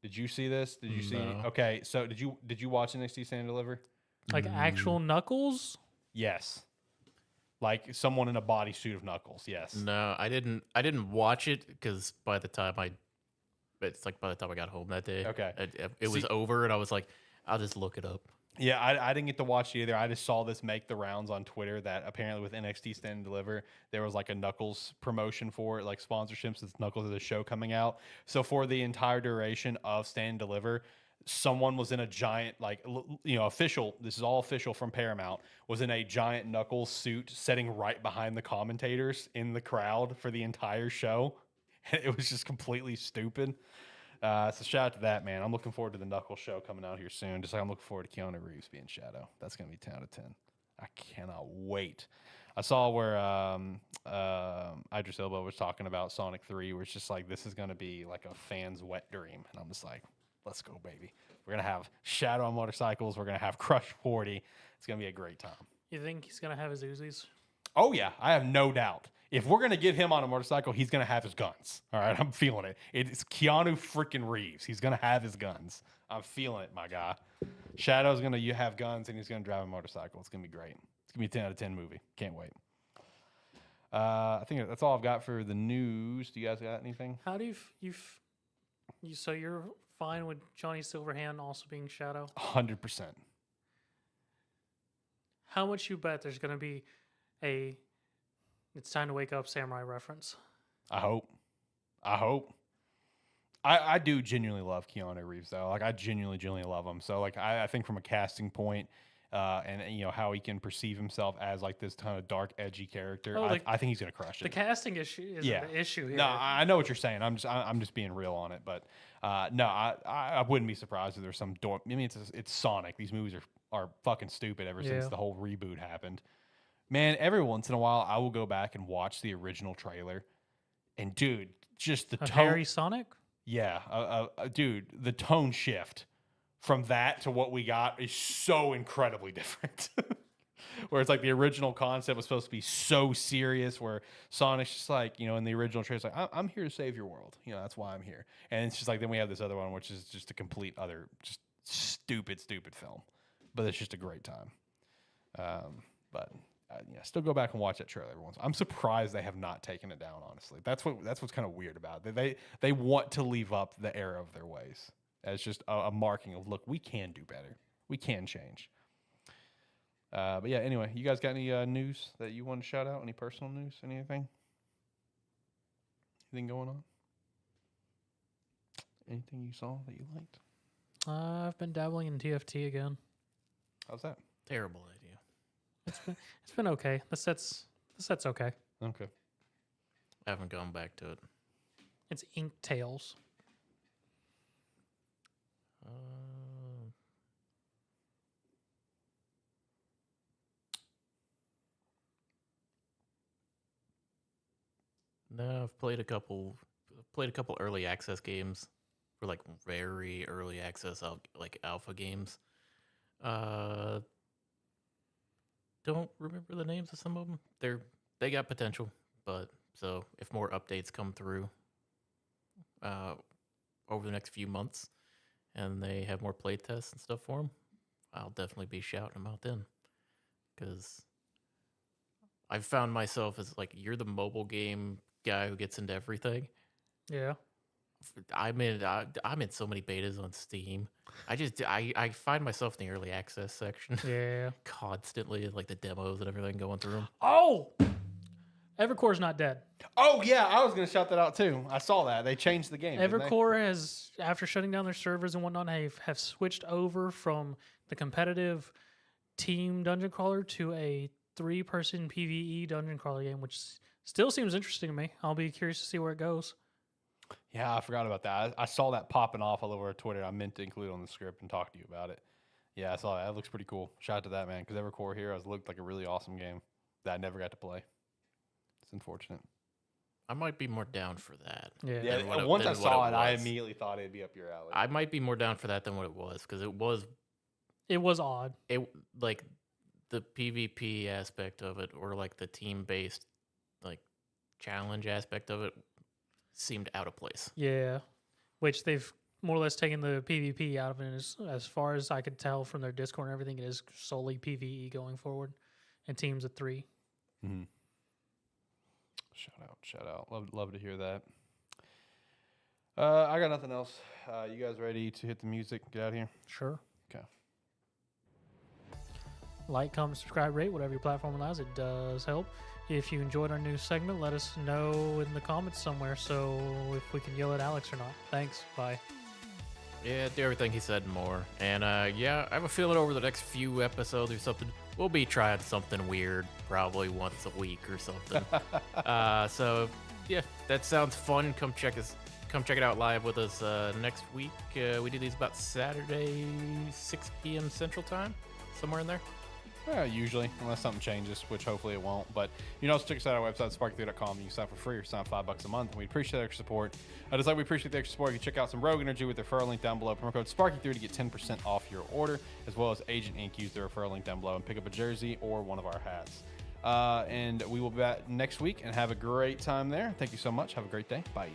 Did you see this? Did you see? Okay, so did you watch NXT Stand and Deliver? Like actual Knuckles? Yes. Like someone in a bodysuit of Knuckles. Yes. No, I didn't watch it because by the time I got home that day, Okay. it was over, and I was like, I'll just look it up. Yeah, I didn't get to watch it either. I just saw this make the rounds on Twitter that apparently with NXT Stand and Deliver, there was like a Knuckles promotion for it, like sponsorship since Knuckles is a show coming out. So for the entire duration of Stand and Deliver, someone was in a giant, like, you know, official, this is all official from Paramount, was in a giant Knuckles suit sitting right behind the commentators in the crowd for the entire show. It was just completely stupid. So shout out to that, man. I'm looking forward to the Knuckles show coming out here soon. Just like I'm looking forward to Keanu Reeves being Shadow. That's going to be 10 out of 10. I cannot wait. I saw where Idris Elba was talking about Sonic 3, where it's just like, this is going to be like a fan's wet dream. And I'm just like, let's go, baby. We're going to have Shadow on motorcycles. We're going to have Crush 40. It's going to be a great time. You think he's going to have his Uzis? Oh, yeah. I have no doubt. If we're going to get him on a motorcycle, he's going to have his guns. All right, I'm feeling it. It's Keanu freaking Reeves. He's going to have his guns. I'm feeling it, my guy. Shadow's going to have guns, and he's going to drive a motorcycle. It's going to be great. It's going to be a 10 out of 10 movie. Can't wait. I think that's all I've got for the news. Do you guys got anything? How do you so you're fine with Johnny Silverhand also being Shadow? 100%. How much you bet there's going to be a It's Time to Wake Up Samurai reference? I hope. I do genuinely love Keanu Reeves, though. Like, I genuinely love him. So, like, I think from a casting point, and you know how he can perceive himself as like this kind of dark, edgy character, I think he's gonna crush it. The casting issue is the issue here. No, I know what you're saying. I'm just being real on it. But no, I wouldn't be surprised if there's some dork. I mean, it's Sonic. These movies are fucking stupid ever since the whole reboot happened. Man, every once in a while, I will go back and watch the original trailer, and dude, just the tone. Harry Sonic. Yeah, dude, the tone shift from that to what we got is so incredibly different. Where it's like the original concept was supposed to be so serious, where Sonic's just like, you know, in the original trailer, it's like, I'm here to save your world. You know, that's why I'm here. And it's just like, then we have this other one, which is just a complete other, just stupid film. But it's just a great time. But yeah, still go back and watch that trailer every once. I'm surprised they have not taken it down, honestly. That's what's kind of weird about it. They want to leave up the error of their ways as just a marking of, look, we can do better. We can change. But yeah, anyway, you guys got any news that you want to shout out? Any personal news? Anything? Anything going on? Anything you saw that you liked? I've been dabbling in TFT again. How's that? Terrible idea. It's been okay. The set's okay. Okay. I haven't gone back to it. It's Ink Tales. No, I've played a couple early access games, for like very early access, like alpha games. Don't remember the names of some of them. They got potential, but so if more updates come through over the next few months, and they have more play tests and stuff for them, I'll definitely be shouting them out then. Because I've found myself as like, you're the mobile game guy who gets into everything. Yeah. I'm in so many betas on Steam. I find myself in the early access section. Yeah. Constantly, like the demos and everything going through them. Oh! Evercore's not dead. Oh, yeah, I was going to shout that out, too. I saw that. They changed the game. Evercore has, after shutting down their servers and whatnot, have switched over from the competitive team dungeon crawler to a 3-person PvE dungeon crawler game, which still seems interesting to me. I'll be curious to see where it goes. Yeah, I forgot about that. I saw that popping off all over Twitter. I meant to include it on the script and talk to you about it. Yeah, I saw that. That looks pretty cool. Shout out to that, man, because Evercore Heroes looked like a really awesome game that I never got to play. It's unfortunate. I might be more down for that. Yeah. Yeah, what once I than saw what it, I was. immediately thought it'd be up your alley. I might be more down for that than what it was because It was odd. like the PvP aspect of it or like the team based like challenge aspect of it seemed out of place. Yeah. Which they've more or less taken the PvP out of it. As far as I could tell from their Discord and everything, it is solely PvE going forward and teams of 3. Mm-hmm. Shout out. Love to hear that. I got nothing else. You guys ready to hit the music? Get out of here. Sure. Okay. Like, comment, subscribe, rate, whatever your platform allows. It does help. If you enjoyed our new segment, let us know in the comments somewhere so if we can yell at Alex or not. Thanks. Bye. Yeah, do everything he said and more. And yeah, I have a feeling over the next few episodes or something, we'll be trying something weird, probably once a week or something. So yeah, that sounds fun. Come check it out live with us next week. We do these about Saturday, 6 p.m. Central Time, somewhere in there. Usually, unless something changes, which hopefully it won't. But check us out on our website, sparky3.com. You can sign for free or sign $5 a month, and we appreciate the extra support. Just like we appreciate the extra support, you can check out some Rogue Energy with the referral link down below. Promo code Sparky3 to get 10% off your order, as well as Agent Ink. Use the referral link down below and pick up a jersey or one of our hats. And we will be back next week and have a great time there. Thank you so much. Have a great day. Bye.